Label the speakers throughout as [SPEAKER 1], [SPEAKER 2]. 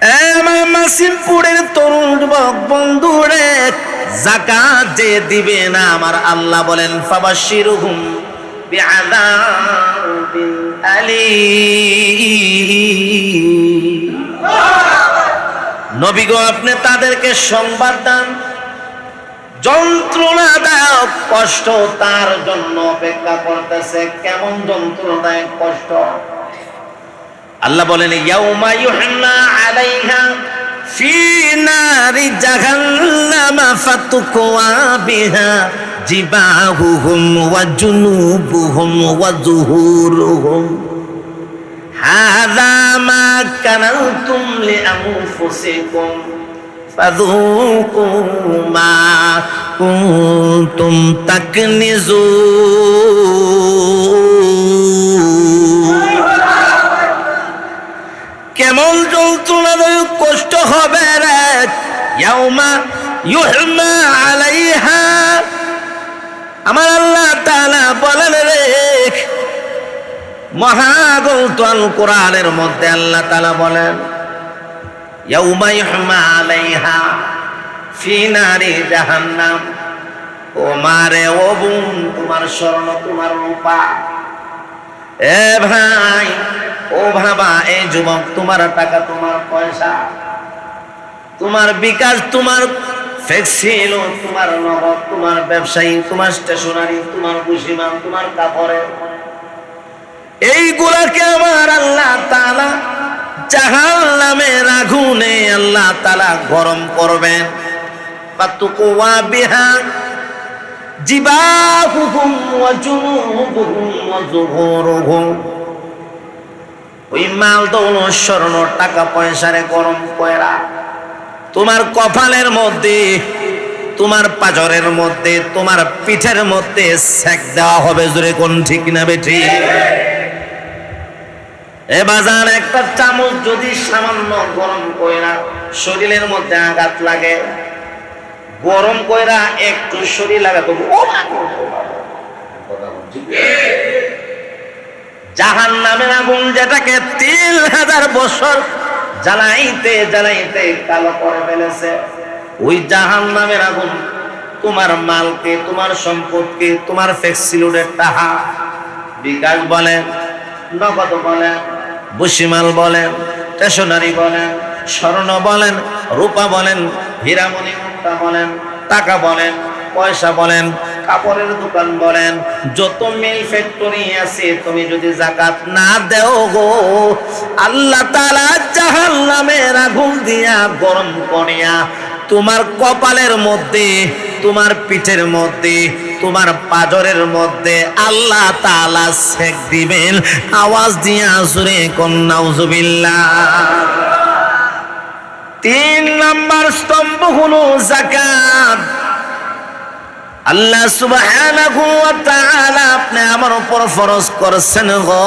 [SPEAKER 1] আমার মাসিমপুরের তরুণ যুবক বন্ধুরে, যাকাত যে দিবে না আমার আল্লাহ বলেন ফাবাশশিরহুম বিআযাবিন আলীম। নবী গো, আপনি তাদেরকে সংবাদ দেন, যন্ত্রণাদায়ক কষ্ট তার জন্য অপেক্ষা করতেছে। কেমন যন্ত্রণাদায়ক কষ্ট? আল্লাহ বলেন ইয়াউমা ইউহমা আলাইহা ফি নারি জাহান্নাম ফাতুকওয়া বিহা জিবাহুহুম ওয়া জুনুবুহুম ওয়া যুহুরুহুম হাযা মা কানাতুম লিআনফুসিকুম ফাযুকু মা কুনতুম তাকনিজুন। কেমন যন্ত্রণাদায়ক কষ্ট হবে রে! ইয়াউমা ইউহমা আলাইহা, আমার আল্লাহ তাআলা বলেন রে, মহাগ্রন্থ আল কোরআনের মধ্যে আল্লাহ তাআলা বলেন ইয়াউমা ইউহমা আলাইহা ফি নারি জাহান্নাম। ও মারে, ও বোন, তোমার স্বর্ণ, তোমার রূপা, এ ভাই, ও বাবা, এই যুবক, তোমার টাকা, তোমার পয়সা, তোমার বিকাশ, তোমার ফ্লেক্সিল, তোমার নগদ, তোমার ব্যবসায়ী, তোমার স্টেশনারি, তোমার বুসিমান, তোমার কাপড়ে, এইগুলাকে আমার আল্লাহ তাআলা জাহান্নামের আগুনে আল্লাহ তাআলা গরম করবেন। ফাতুকওয়া বিহা জিবাহুহুম ওয়া জুনুবুহুম ওয়া যুহুরুহুম। ওই মাল দৌলত, স্বর্ণ, টাকা পয়সারে গরম কয়রা তোমার কপালের মধ্যে, তোমার পাজরের মধ্যে, তোমার পিঠের মধ্যে সেক দেওয়া হবে। জোরে কোন ঠিক না বেঠি? এ বাজার, একটা চামচ যদি সামান্য গরম কয়রা শরীরের মধ্যে আঘাত লাগে, গরম কয়রা একটু শরীর লাগাতো, জাহান্নামের আগুন যেটাকে ৩,০০০ বছর জ্বালাইতে জ্বালাইতে কালো করে ফেলেছে, ওই জাহান্নামের আগুন তোমার মালকে, তোমার সম্পদকে, তোমার ফ্লেক্সিলোডের টাকা, বিকাশ বলেন, নগদ বলেন, বুসিমাল বলেন, স্টেশনারি বলেন, স্বর্ণ বলেন, রূপা বলেন, হীরামণি মুক্তা বলেন, টাকা বলেন, পয়সা বলেন, কাপড়ের দোকান বলেন, যত মিল ফ্যাক্টরি আছে, তুমি যদি যাকাত না দেও গো, আল্লাহ তাআলা জাহান্নামের আগুন দিয়া গরম করিয়া তোমার কপালের মধ্যে, তোমার পিঠের মধ্যে, তোমার পাজরের মধ্যে আল্লাহ তাআলা সেক দিবেন। আওয়াজ দিয়া জোরে কোন নাউজুবিল্লাহ। ৩ নাম্বার স্তম্ভ হলো যাকাত। আল্লাহ সুবহানাহু ওয়া তাআলা আপনি আমার উপর ফরজ করেছেন গো,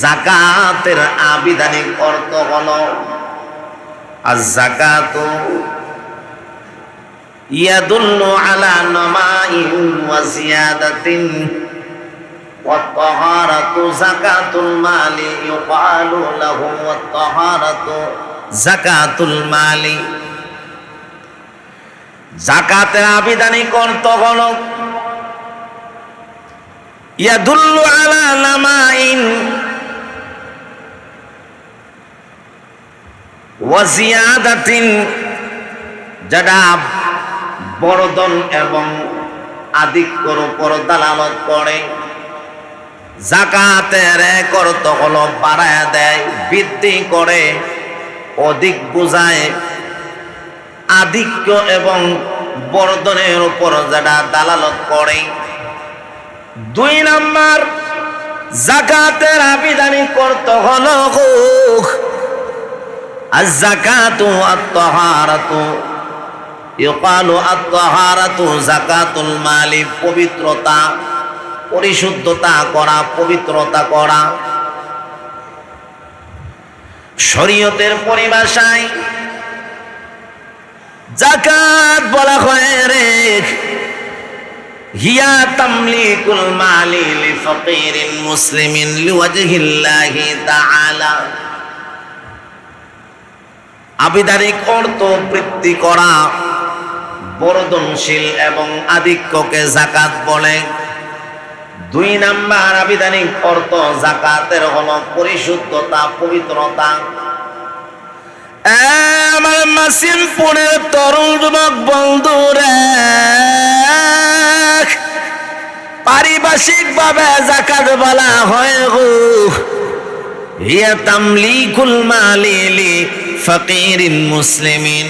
[SPEAKER 1] যাকাতের আবিধানিক অর্থ হলো আয-যাকাতু ইয়াদুল্লু আলা নামাইন ওয়া জিয়াদাতিন ওয়াত তাহারাতু যাকাতুল মালি ইউকালু লাহু ওয়াত তাহারাতু যাকাতুল মালি। যাকাতের আবিধানিক অর্থ হলো ইয়াদুল্লু আলা নামাইন ওয়া জিয়াদাতিন, যেটা বর্ধন এবং আধিক্যর উপর দালালত করে। যাকাতের এক অর্থ হলো বাড়ায় দেয়, বৃদ্ধি করে, অধিক বোঝায়, আধিক্য এবং বর্ধনের উপর যেটা দালালত করে। ২ নাম্বার যাকাতের আবিধানিক অর্থ হলো আয-যাকাতু আত-তাহারাতু, ইউকালু আত-তাহারাতু যাকাতুল মালি, পবিত্রতা, পরিশুদ্ধতা করা, পবিত্রতা করা। শরীয়তের পরিভাষায় যাকাত বলা হয় রে হিয়া তামলিকুল মালি লিফাকিরিন মুসলিমিন লিওয়াজহিল্লাহি তাআলা আবিধানিক অর্থ বৃদ্ধি করা, বর্ধনশীল এবং আধিক্যকে যাকাত বলে। 2 নাম্বার আবিধানিক অর্থ যাকাতের হলো পরিশুদ্ধতা, পবিত্রতা। আমার মাসিমপুরের তরুণ যুবক বন্ধুরা, পারিভাষিক ভাবে যাকাত বলা হয় গো হিয়া তামলিকুল মালি লি ফাকিরিন মুসলিমিন।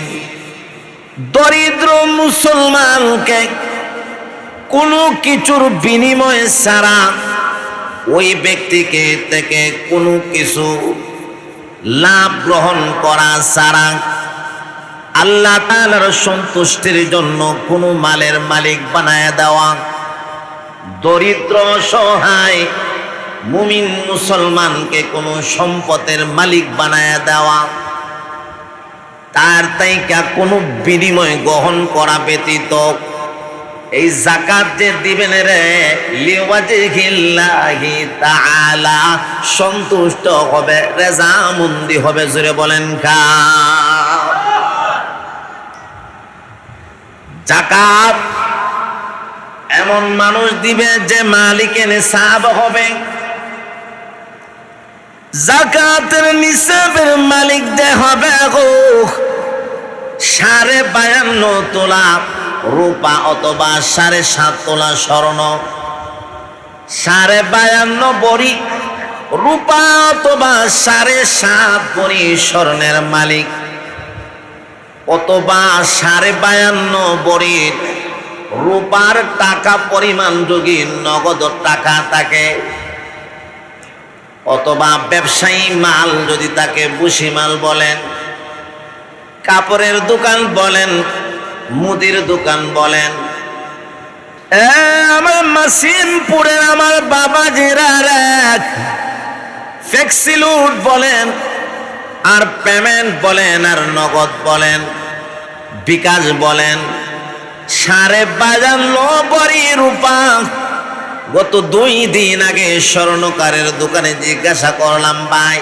[SPEAKER 1] দরিদ্র মুসলমানকে কোনো কিছুর বিনিময়ে ছাড়া ওই ব্যক্তিকে থেকে কোনো কিছু লাভ গ্রহণ করা ছাড়া আল্লাহ তাআলার সন্তুষ্টির জন্য কোনো মালের মালিক বানায় দেওয়া, দরিদ্র সহায় মুমিন মুসলমানকে কোনো সম্পদের মালিক বানায় দেওয়া, তার তাইকা কোনো বিনিময় গ্রহণ করা ব্যতীত এই যাকাত যে দিবেন রে লিওয়াজিহিল্লাহি তাআলা, সন্তুষ্ট হবে, রেজামন্দি হবে। জোরে বলেন কা। যাকাত এমন মানুষ দিবে যে মালিকের নিসাব হবে। যাকাতের নিসাবের মালিক যে হবে গো 52.5 তোলা রূপা অথবা 7.5 তোলা স্বর্ণ, 52.5 বড়ি রূপা অথবা 7.5 বড়ি স্বর্ণের মালিক, অথবা 52.5 বড়ি রূপার টাকা পরিমাণ যদি নগদ টাকা থাকে, অথবা ব্যবসায়ী মাল যদি তাকে বুসি মাল বলেন, কাপড়ের দোকান বলেন, মুদির দোকান বলেন। আমার মাসিমপুরের আমার বাবাজিরা ফ্লেক্সিলুট বলেন আর পেমেন্ট বলেন আর নগদ বলেন, বিকাশ বলেন, 52.5 বড়ি রূপা। গত 2 দিন আগে স্বর্ণকারের দোকানে জিজ্ঞাসা করলাম, ভাই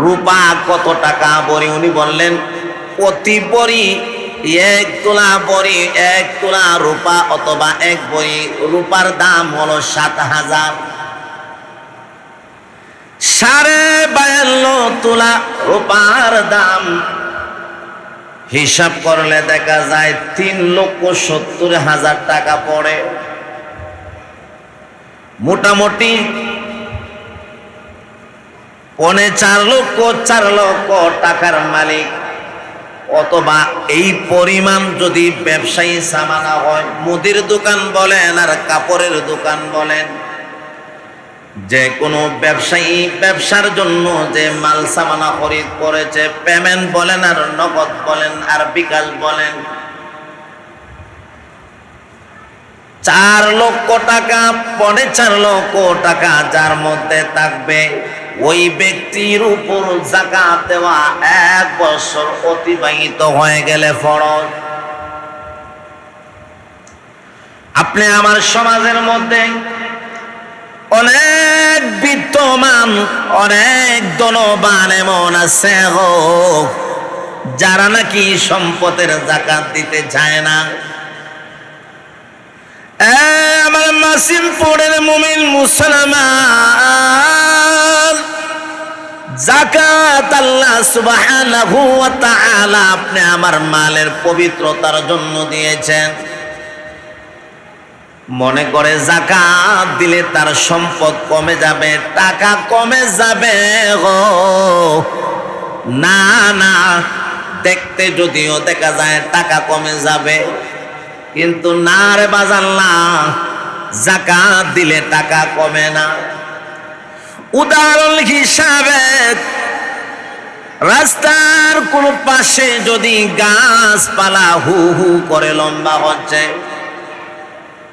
[SPEAKER 1] রূপা কত টাকা বড়ি? উনি বললেন প্রতি বড়ি 1 তোলা বড়ি, 1 তোলা রূপা অথবা 1 বড়ি রূপার দাম হলো 7,000। 52.5 তোলা রূপার দাম হিসাব করলে দেখা যায় 3,70,000 টাকা পড়ে। মোটামুটি 4 লক্ষ টাকার মালিক, অথবা এই পরিমাণ যদি ব্যবসায়ী সামানা হয়, মুদির দোকান বলেন আর কাপড়ের দোকান বলেন, যে কোনো ব্যবসায়ী ব্যবসার জন্য যে মাল সামানা খরিদ করেছে, পেমেন্ট বলেন আর নগদ বলেন আর বিকাশ বলেন, 4 লক্ষ টাকা 4.5 লক্ষ টাকা যার মধ্যে থাকবে, ওই ব্যক্তির উপর যাকাত দেওয়া 1 বছর অতিবাহিত হয়ে গেলে ফরজ। আপনি আমার সমাজের মধ্যে অনেক বিত্তমান, অনেক ধনবান এমন আছে গো যারা নাকি সম্পদের যাকাত দিতে চায় না। আমার মাসিমপুরের মুমিন মুসলমান, যাকাত আল্লাহ সুবহানাহু ওয়া তাআলা আপনি আমার মালের পবিত্রতার জন্য দিয়েছেন। মনে করে যাকাত দিলে তার সম্পদ কমে যাবে, টাকা কমে যাবে গো। না না, দেখতে যদিও দেখা যায় টাকা কমে যাবে, কিন্তু না রে বাজান না, যাকাত দিলে টাকা কমে না। উদাহরণ হিসাবে রাস্তার কোন পাশে যদি গাছপালা হু হু করে লম্বা হচ্ছে,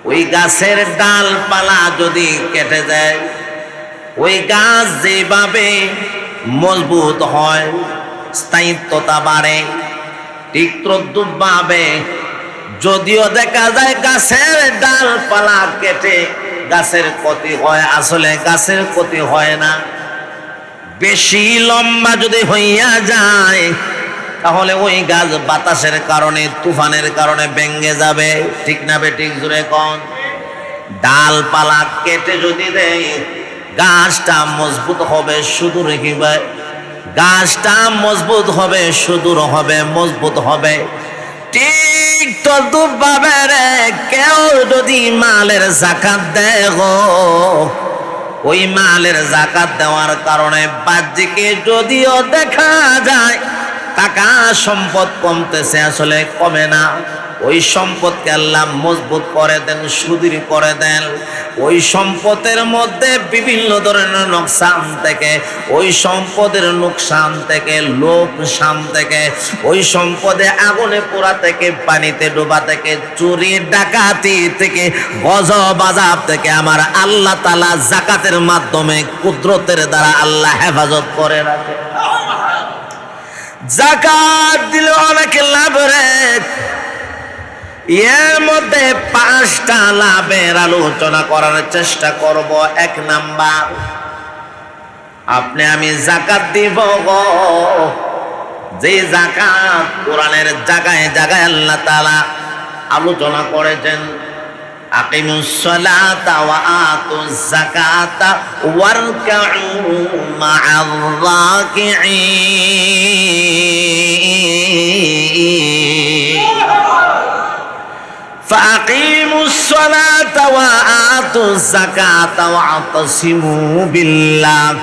[SPEAKER 1] ওই গাছের ডালপালা যদি কেটে যায়, ওই গাছ যেভাবে মজবুত হয়, স্থায়িত্বতা বাড়ে, ঠিক তদ্রূপভাবে যদিও দেখা যায় গাছের ডালপালা কেটে গাছের ক্ষতি হয়, আসলে গাছের ক্ষতি হয় না। বেশি লম্বা যদি হইয়া যায় তাহলে ওই গাছ বাতাসের কারণে তুফানের কারণে ভেঙে যাবে, ঠিক না বেঠিক জুড়ে কোন? ডালপালা কেটে যদি দেয় গাছটা মজবুত হবে, সুদূর রেখিবে গাছটা মজবুত হবে, সুদূর হবে, মজবুত হবে। ঠিক তদ্রূপভাবে রে কেউ যদি মালের যাকাত দেয় গো, ওই মালের যাকাত দেওয়ার কারণে বাহ্যিকে যদিও দেখা যায় টাকা সম্পদ কমতেছে, আসলে কমে না। ওই সম্পদকে আল্লাহ মজবুত করে দেন, সুদৃঢ় করে দেন। ওই সম্পদের মধ্যে বিভিন্ন ধরনের নোকসান থেকে, ওই সম্পদের নোকসান থেকে, লোকসান থেকে, ওই সম্পদে আগুনে পোড়া থেকে, পানিতে ডোবা থেকে, চুরি ডাকাতি থেকে, গজব আযাব থেকে আমার আল্লাহ তাআলা যাকাতের মাধ্যমে কুদরতের দ্বারা আল্লাহ হেফাজত করে রাখে। যাকাত দিলে অনেক লাভ রে। এর মধ্যে 5টা লাভের আলোচনা করার চেষ্টা করব। 1 নাম্বার, আপনি আমি যাকাত দিব গো, যে যাকাত কোরআনের জায়গায় জায়গায় আল্লাহ তাআলা আলোচনা করেছেন। আকিমুস সালাতা ওয়া আতুজ যাকাতা ওয়ারকাউ মা'আর রাকিঈন। فأقيموا الصلاة وآتوا الزكاة واعتصموا بالله।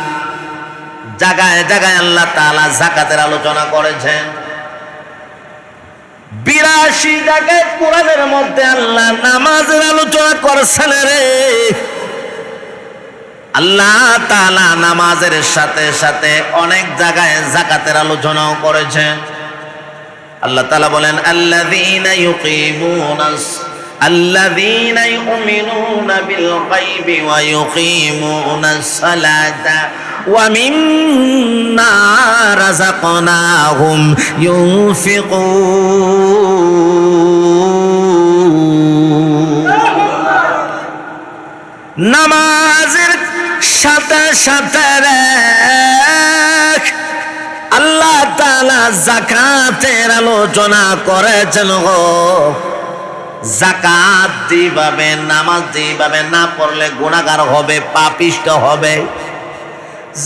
[SPEAKER 1] জায়গায় জায়গায় আল্লাহ তাআলা যাকাতের আলোচনা করেছেন। 82 জায়গায় কোরআনের মধ্যে আল্লাহ নামাজের আলোচনা করেছেন রে। আল্লাহ তাআলা নামাজের সাথে সাথে অনেক জায়গায় যাকাতের আলোচনাও করেছেন। আল্লাহ তাআলা বলেন আল্লাযীনা ইউমিনুনা বিল গায়বি ওয়া ইউকিমুনাস সালাতা ওয়া মিম্মা রাযাকনাহুম ইউনফিকুন। নামাজের সাথে সাথে আল্লাহ তাআলা যাকাতের আলোচনা করেছেন গো। যাকাত যেভাবে, নামাজ যেভাবে না পড়লে গুনাহগার হবে, পাপিষ্ট হবে,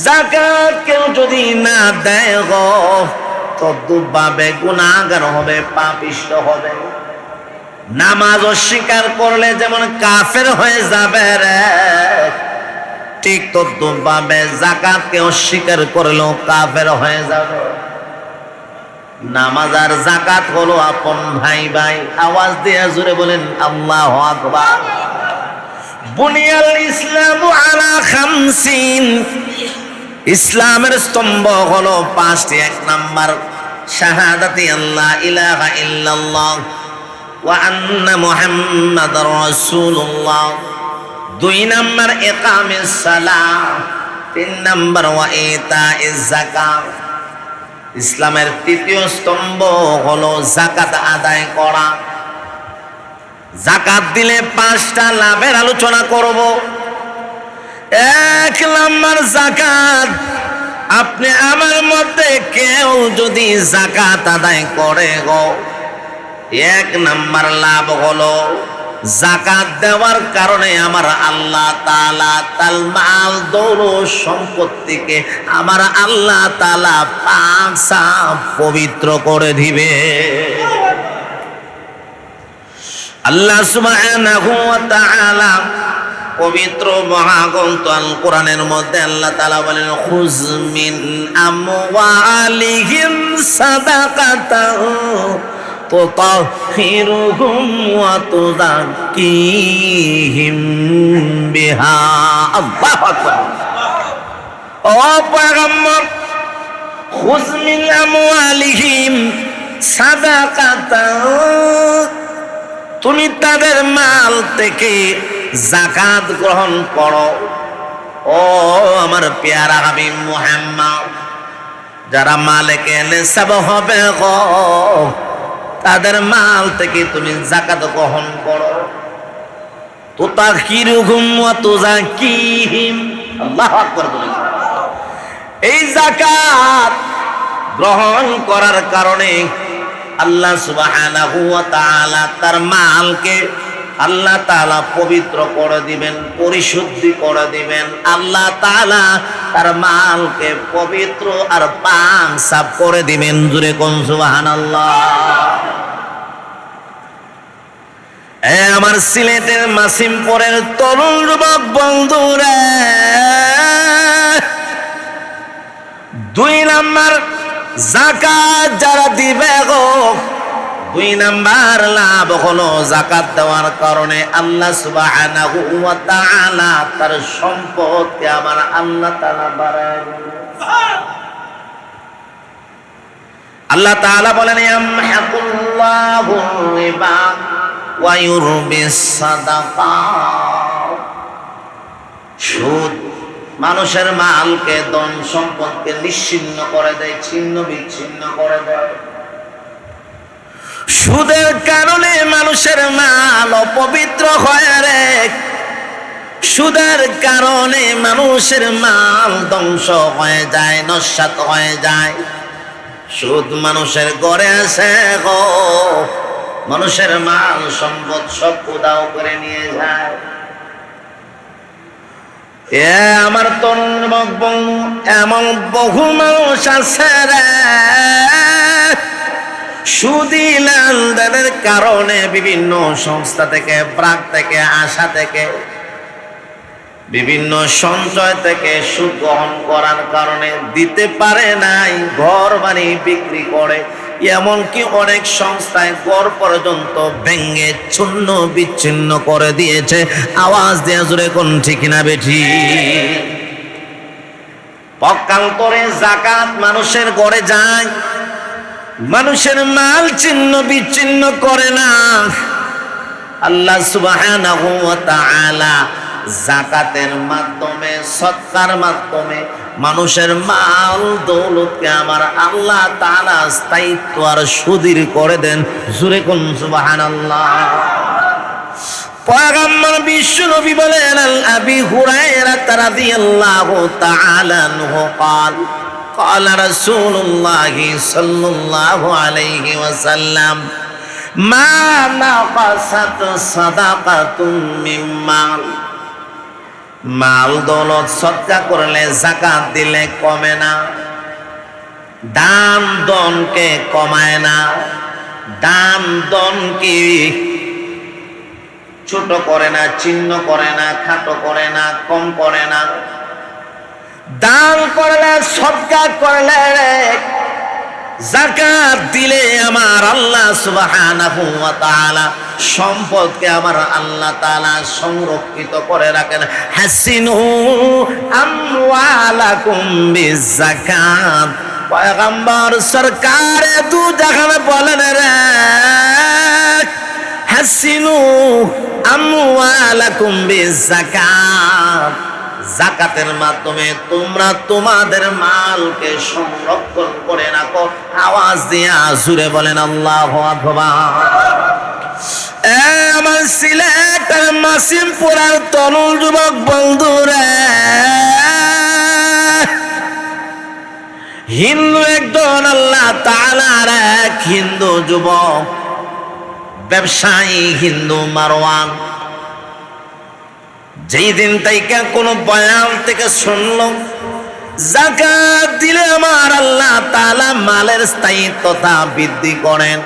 [SPEAKER 1] যাকাত কেউ যদি না দেয় গো তদ্রূপভাবে গুনাহগার হবে, পাপিষ্ট হবে। নামাজ অস্বীকার করলে যেমন কাফের হয়ে যাবে রে, ঠিক তদ্রূপভাবে যাকাতকে অস্বীকার করলেও কাফের হয়ে যাবে। নামাজ আর যাকাত হলো আপন ভাই ভাই। আওয়াজ দিয়ে জোরে বলেন আল্লাহু আকবার। বুনিয়াল ইসলামু আলা খামসিন। ইসলামের স্তম্ভ হলো 5টি। 1 নাম্বার শাহাদাতি আল্লাহ ইলাহা ইল্লাল্লাহ ওয়া আন্না মুহাম্মাদার রাসূলুল্লাহ। 2 নাম্বার ইকামিস সালাহ। 3 নাম্বার ওয়া ইতাইজ যাকাত। ইসলামের 3য় স্তম্ভ হলো যাকাত আদায় করা। যাকাত দিলে 5টা লাভের আলোচনা করব। 1 নাম্বার যাকাত। আপনি আমার মধ্যে কেউ যদি যাকাত আদায় করে গো, 1 নাম্বার লাভ হলো যাকাত দেওয়ার কারণে আমার আল্লাহ তাআলা তার মাল দৌলত সম্পত্তিকে আমার আল্লাহ তাআলা পাক সাফ পবিত্র করে দিবে। আল্লাহ সুবহানাহু ওয়া তাআলা পবিত্র মহাগ্রন্থ আল কোরআনের মধ্যে আল্লাহ তাআলা বলেন খুয মিন আমওয়ালিহিম সাদাকাতান তুতাহিরুহুম ওয়া তুযাক্কিহিম বিহা। আল্লাহু আকবার। ও পয়গম্বর, খুয মিন আমওয়ালিহিম সাদাকাতান, তুমি তাদের মাল থেকে যাকাত গ্রহণ করো। ও আমার পেয়ারা হাবিব মুহাম্মদ, যারা মালিকে নিসাব হবে গো তাদের মাল থেকে তুমি যাকাত গ্রহণ করো। তুতাহিরুহুম ওয়া তুযাক্কিহিম। আল্লাহু আকবার বলেন। এই যাকাত গ্রহণ করার কারণে আল্লাহ সুবহানাহু ওয়া তাআলা তার মালকে আল্লাহ তাআলা পবিত্র করে দিবেন, পরিশুদ্ধি করে দিবেন। আল্লাহ তাআলা তার মালকে পবিত্র আর পাক সাফ করে দিবেন। জোরে কোন সুবহানাল্লাহ। আমার সিলেটের মাসিমপুরের তরুণ যুবক বন্ধুরা, 2 নাম্বার যাকাত যারা দিবে গো, 2 নাম্বার লাভ হলো যাকাত দেওয়ার কারণে আল্লাহ সুবহানাহু ওয়া তাআলা তার সম্পদকে আমার আল্লাহ তাআলা বাড়ায় দিবেন। আল্লাহ তাআলা বলেন ইয়ামহাকুল্লাহু রিবা ওয়া ইউরবিস সাদাকাত। সুদ মানুষের মালকে, ধন সম্পদকে নিশ্চিহ্ন করে দেয়, ছিন্ন বিচ্ছিন্ন করে দেয়। সুদের কারণে মানুষের মাল অপবিত্র হয়ে রে, সুদের কারণে মানুষের মাল ধ্বংস হয়ে যায়, নস্যাৎ হয়ে যায়। সুদ মানুষের ঘরে আসে গো, মানুষের মাল সম্পদ সব উধাও করে নিয়ে যায়। আমার তরুণ বন্ধু, এমন বহু মানুষ আছে রে, সুদি লেনদেনের কারণে বিভিন্ন সংস্থা থেকে, ব্রাক থেকে, আশা থেকে, বিভিন্ন সঞ্চয় থেকে সুদ গ্রহণ করার কারণে দিতে পারে নাই, ঘর বাড়ি বিক্রি করে, এমনকি অনেক সংস্থায় ঘর পর্যন্ত ভেঙে চূর্ণ বিচ্ছিন্ন করে দিয়েছে। আওয়াজ দিয়ে জোরে কোন ঠিক না বেঠি? পক্ষান্তরে যাকাত মানুষের ঘরে যায়, মানুষের মাল ছিন্ন বিচ্ছিন্ন করে না। আল্লাহ সুবহানাহু ওয়া তাআলা যাকাতের মাধ্যমে, সদকার মাধ্যমে মানুষের মাল দৌলতকে আমার আল্লাহ তাআলা স্থায়িত্ব আর সুদৃঢ় করে দেন। জোরে কোন সুবহানাল্লাহ। পয়গম্বর বিশ্ব নবী বলেন, আবি হুরায়রা রাদিয়াল্লাহু তাআলা আনহু قال قال رسول الله صلى الله عليه وسلم ما نقصت صدقة من مال। মাল দৌলত সদকা করলে, যাকাত দিলে কমে না, দান দনকে কমায় না, দান দনকে ছোট করে না, চিহ্ন করে না, খাটো করে না, কম করে না। দান করলে, সদকা করলে, যাকাত দিলে আমার আল্লাহ সুবহানাহু ওয়া তাআলা সম্পদকে আমার আল্লাহ তাআলা সংরক্ষিত করে রাখেন। হাসিনু আমওয়ালাকুম বিযাকাত। পয়গম্বর সরকার দু জায়গায় বলেন রে, হাসিনু আমওয়ালাকুম বিযাকাত। যাকাতের মাধ্যমে তোমরা তোমাদের মালকে সংরক্ষণ করে রাখো। আওয়াজ দিয়ে জোরে বলেন আল্লাহু আকবার। আমার সিলেটের মাসিমপুরের তরুণ যুবক বন্ধুরা, হিন্দু একজন আল্লাহ তাআলার এক হিন্দু যুবক, ব্যবসায়ী হিন্দু মারওয়ান, যেই দিন থেকে কোন বয়ান থেকে শুনল যাকাত দিলে আমার আল্লাহ তাআলা মালের স্থায়িত্বতা বৃদ্ধি করেন,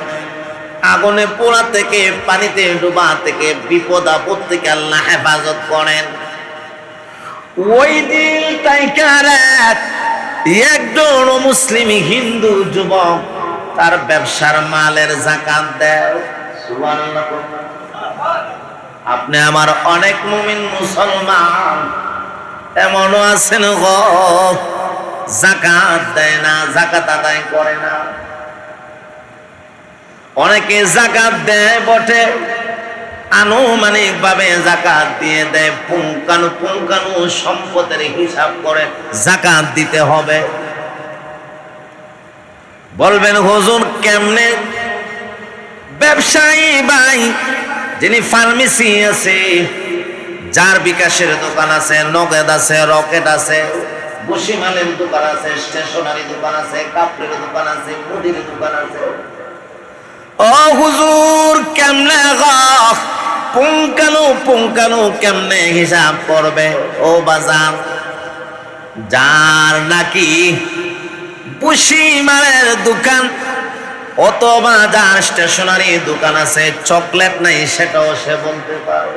[SPEAKER 1] আগুনে পোড়া থেকে, পানিতে ডুবা থেকে, বিপদ আপদ থেকে আল্লাহ হেফাজত করেন। ওই দিন একজন মুসলিম হিন্দু যুবক তার ব্যবসার মালের যাকাত দেয়। সুবহানাল্লাহ। আপনি আমার অনেক মুমিন মুসলমান এমনও আছেন গো, যাকাত দেয় না, যাকাত আদায় করে না। অনেকে যাকাত দেয় বটে, আনুমানিক ভাবে যাকাত দিয়ে দেয়, পুঙ্খানু সম্পদের হিসাব করে যাকাত দিতে হবে। বলবেন হুজুর কেমনে? ব্যবসায়ী ভাই, যিনি ফার্মেসি আছে, যার বিকাশের দোকান আছে, নগদ আছে, রকেট আছে, বসিমালের দোকান আছে, স্টেশনারি দোকান আছে, কাপড়ের দোকান আছে, মুদির দোকান আছে। ও হুজুর কেমনে পুঙ্কানু কেমনে হিসাব করবে? ও বাজার, যার নাকি বসিমালের দোকান অথবা যার স্টেশনারি দোকান আছে, চকলেট নাই সেটাও সে বলতে পারে।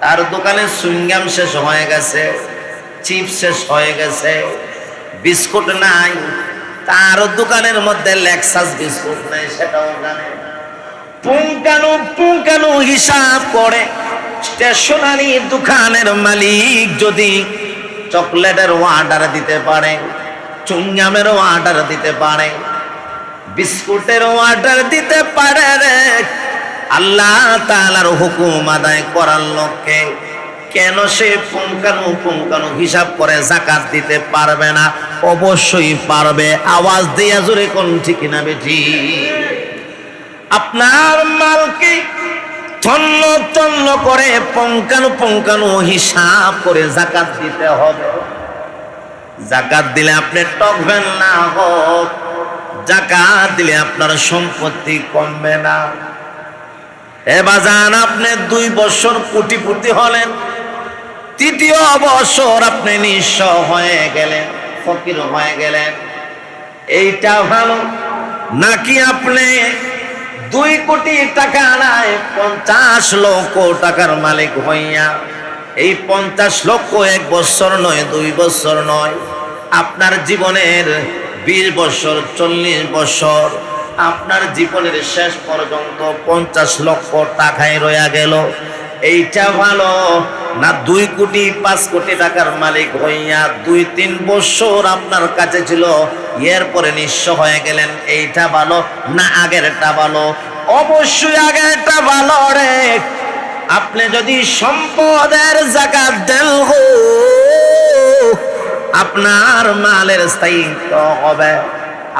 [SPEAKER 1] তার দোকানে সুইংগাম শেষ হয়ে গেছে, চিপস শেষ হয়ে গেছে, বিস্কুট নাই, তার দোকানের মধ্যে লেক্সাস বিস্কুট নাই সেটাও জানে। পুঙ্কানু হিসাব করে। স্টেশনারি দোকানের মালিক যদি চকলেটের অর্ডার দিতে পারে, চুইংগামের অর্ডার দিতে পারে, বিস্কুটের অর্ডার দিতে পারে রে, আল্লাহ তাআলার হুকুম আদায় করার লক্ষ্যে কেন সে পুঙ্খানু হিসাব করে যাকাত দিতে পারবে না? অবশ্যই পারবে। আওয়াজ দিয়ে জোরে কোন ঠিক না বেঠি? আপনার মালকে তন্ন করে পুঙ্খানু হিসাব করে যাকাত দিতে হবে। যাকাত দিলে আপনি টকবেন না, হোক যাকাত দিলে আপনার সম্পত্তি কমবে না। এ বাজান, আপনি 2 বছর কোটিপতি হলেন, 3য় বছর আপনি নিঃস্ব হয়ে গেলেন, ফকির হয়ে গেলেন, এইটা ভালো নাকি আপনি 2 কোটি টাকা নাই 50 লক্ষ টাকার মালিক হইয়া এই 50 লক্ষ 1 বছর নয়, 2 বছর নয়, আপনার জীবনের 20 বছর 40 বছর আপনার জীবনের শেষ পর্যন্ত 50 লক্ষ টাকায় রয়ে গেল, এইটা ভালো না 2 কোটি 5 কোটি টাকার মালিক হইয়া 2-3 বছর আপনার কাছে ছিল, এরপরে নিঃস্ব হয়ে গেলেন, এইটা ভালো না আগেরটা ভালো? অবশ্যই আগেরটা ভালো রে। আপনি যদি সম্পদের যাকাত দেন, আপনার মালের স্থায়িত্ব হবে,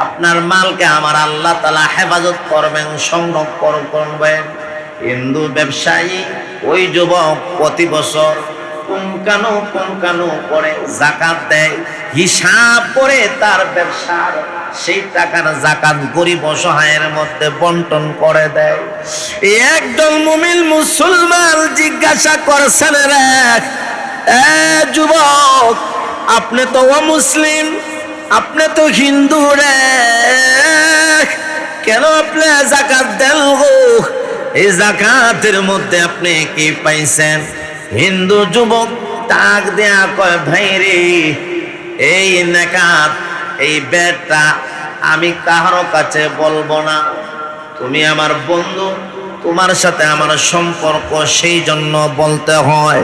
[SPEAKER 1] আপনার মালকে আমার আল্লাহ তাআলা হেফাজত করবেন, সংরক্ষণ করবেন। হিন্দু ব্যবসায়ী ওই যুবক প্রতি বছর পুঙ্খানু করে যাকাত দেয়, হিসাব করে তার ব্যবসার সেই টাকার যাকাত গরিব অসহায়ের মধ্যে বন্টন করে দেয়। একদল মুমিন মুসলমান জিজ্ঞাসা করছেন, রে এ যুবক, আপনি তো অমুসলিম, আপনি তো হিন্দু রে, কেন আপনি যাকাত দেন? এই যাকাতের মধ্যে আপনি কি পাইছেন? হিন্দু যুবক ডাক দেয়া কয়, ভাই রে, এই নেকাত এই বেটা আমি কারো কাছে বলবো না, তুমি আমার বন্ধু, তোমার সাথে আমার সম্পর্ক, সেই জন্য বলতে হয়।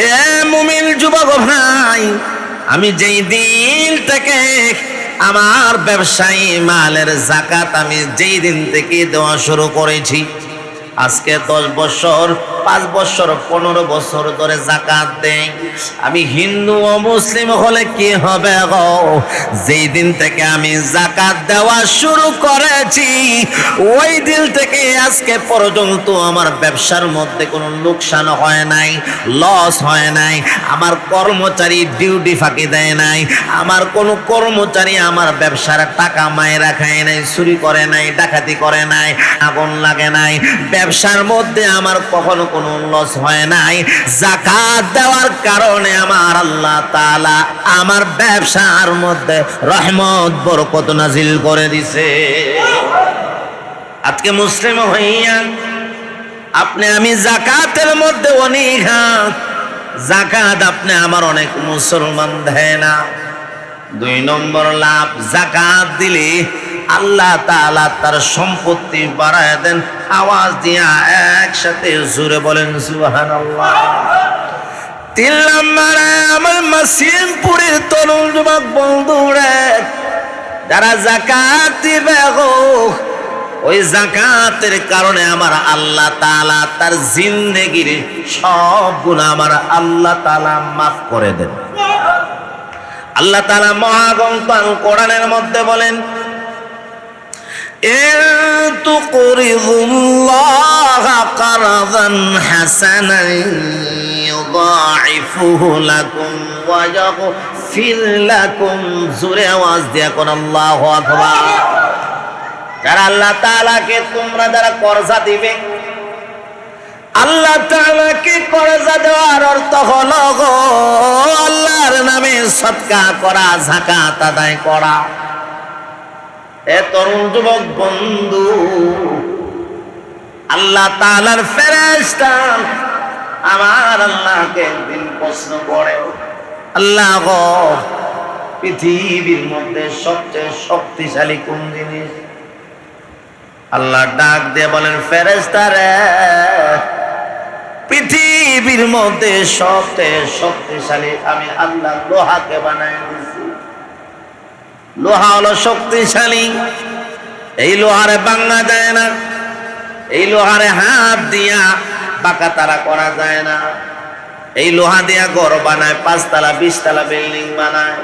[SPEAKER 1] এ মুমিন যুবক ভাই, আমি যেই দিন থেকে আমার ব্যবসায়ী মালের যাকাত আমি যেই দিন থেকে দেওয়া শুরু করেছি, আজকে 10 বছর 5 বছর 15 বছর ধরে যাকাত দেই। আমি হিন্দু ও মুসলিম হলে কি হবে গো? যেই দিন থেকে আমি যাকাত দেওয়া শুরু করেছি, ওই দিন থেকে আজকে পর্যন্ত আমার ব্যবসার মধ্যে কোনো লোকসান হয় নাই, লস হয় নাই, আমার কর্মচারী ডিউটি ফাঁকি দেয় নাই, আমার কোনো কর্মচারী আমার ব্যবসার টাকা মায়েরা খায় নাই, চুরি করে নাই, ডাকাতি করে নাই, আগুন লাগে নাই, ব্যবসার মধ্যে আমার কখনো কোনো লস হয় নাই। যাকাত দেওয়ার কারণে আমার আল্লাহ তাআলা আমার ব্যবসার মধ্যে রহমত বরকত নাজিল করে দিছে। আজকে মুসলিম হইয়া আপনি আমি যাকাতের মধ্যে অনীহা, যাকাত আপনি আমার অনেক মুসলমান দেয় না। 2 নম্বর লাভ, যাকাত দিলে আল্লাহ তাআলা তার সম্পত্তি বাড়ায় দেন। আওয়াজ দিয়া একসাথে জোরে বলেন সুবহানাল্লাহ। 3 নম্বরে আমার মাসিমপুরের তরুণ যুবক বন্ধুরা, যারা যাকাত দিবে গো, ওই যাকাতের কারণে আমার আল্লাহ তাআলা তার জিন্দেগির সব গুনাহ আমার আল্লাহ তাআলা মাফ করে দেন। আল্লাহ তাআলা মহাগ্রন্থ আল কোরআনের মধ্যে বলেন, ইন তুকরিদুল্লাহা কারদান হাসানান ইউযাইফুহু লাকুম ওয়া ইয়াগফির লাকুম। জোরে আওয়াজ দিয়া কোন আল্লাহু আকবার। যারা আল্লাহ তাআলাকে তোমরা যারা কর্জা দিবে, আল্লাহ তাআলাকে কর্জা দেওয়ার অর্থ হলো গো আল্লাহর নামে সদকা করা, যাকাত আদায় করা। এ তরুণ যুবক বন্ধু, আল্লাহ তাআলার ফেরেশতা আমার আল্লাহকে একদিন প্রশ্ন করে, আল্লাহ গো পৃথিবীর মধ্যে সবচেয়ে শক্তিশালী কোন জিনিস? আল্লাহ ডাক দিয়ে বলেন, ফেরেশতা রে, পৃথিবীর মধ্যে সবচেয়ে শক্তিশালী আমি আল্লাহ লোহাকে বানায় দিয়েছি। লোহা হলো শক্তিশালী, এই লোহারে ভাঙা যায় না, এই লোহারে হাত দিয়া বাঁকা তারা করা যায় না। এই লোহা দিয়া ঘর বানায়, 5 তলা 20 তলা বিল্ডিং বানায়।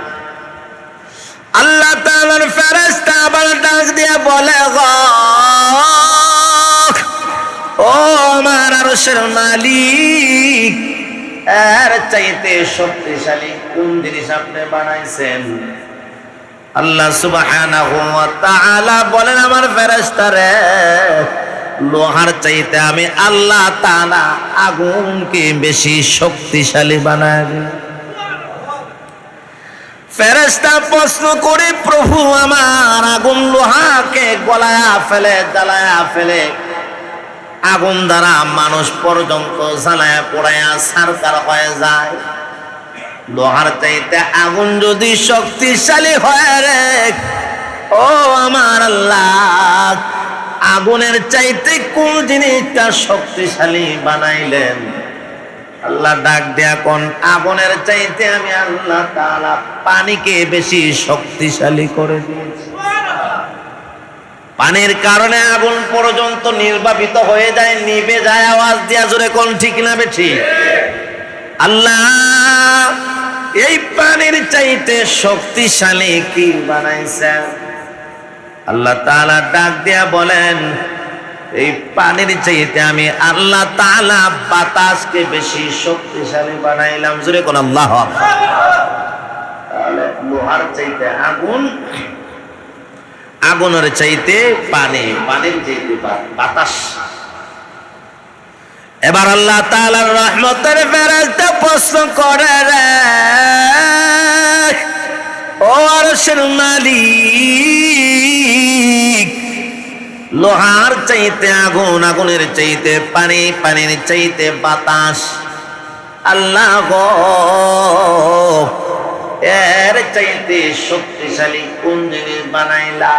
[SPEAKER 1] আল্লাহ তাআলার ফেরেশতা আবার ডাক দিয়া বলে, গো ও আমার আরশের মালিক, এর চাইতে শক্তিশালী কোন জিনিস আপনি বানাইছেন? আল্লাহ সুবহানাহু ওয়া তাআলা বলেন, আমার ফেরেশতা রে, লোহার চাইতে আমি আল্লাহ তাআলা আগুনকে বেশি শক্তিশালী বানায় দিই। ফেরেশতা প্রশ্ন করে, প্রভু আমার আগুন লোহাকে গলায়া ফেলে, জ্বালায়া ফেলে, আগুন দ্বারা মানুষ পর্যন্ত জ্বালায়া পোড়ায়া ছারখার হয়ে যায়। লোহার চাইতে আগুন যদি শক্তিশালী হয় রে, ও আমার আল্লাহ, আগুনের চাইতে কোন জিনিসটা শক্তিশালী বানাইলেন? আল্লাহ ডাক দেয়া কোন, আগুনের চাইতে আমি আল্লাহ তাআলা পানিকে বেশি শক্তিশালী করে দিয়েছি। পানির কারণে আগুন পর্যন্ত নির্বাপিত হয়ে যায়, নিভে যায়। আওয়াজ দিয়া জোরে কোন, ঠিক না বেঠি? আল্লাহ এই পানির চাইতে শক্তিশালী কি বানাইছেন? আল্লাহ তাআলা ডাক দিয়া বলেন, এই পানির চাইতে আমি আল্লাহ তাআলা বাতাসকে বেশি শক্তিশালী বানাইলাম। জোরে কোন আল্লাহু আকবার। তাহলে লোহার চাইতে আগুন, আগুনের চাইতে পানি, পানির চাইতে বাতাস। এবার আল্লাহ তাআলার রহমতের ফেরেশতা প্রশ্ন করে, রে ও আরশের মালিক, লোহার চাইতে আগুন, আগুনের চাইতে পানি, পানির চাইতে বাতাস, আল্লাহ গো এর চাইতে শক্তিশালী কোন জিনিস বানাইলা?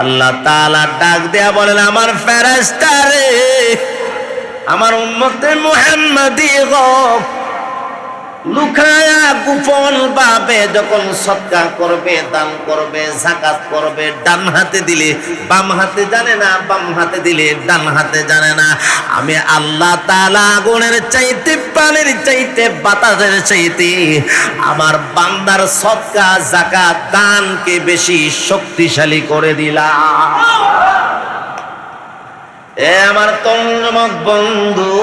[SPEAKER 1] আল্লাহ তাআলা ডাক দেয়া বলেন, আমার ফেরেশতা রে, আমার উম্মতে মুহাম্মাদি গো, লুকায়া গোপন ভাবে যখন সদকা করবে, দান করবে, যাকাত করবে, ডান হাতে দিলে বাম হাতে জানে না, বাম হাতে দিলে ডান হাতে জানে না, আমি আল্লাহ তাআলা আগুনের চাইতে, পানির চাইতে, বাতাসের চাইতে আমার বান্দার সদকা, যাকাত, দানকে বেশি শক্তিশালী করে দিলাম। এ আমার তরুণ বন্ধু,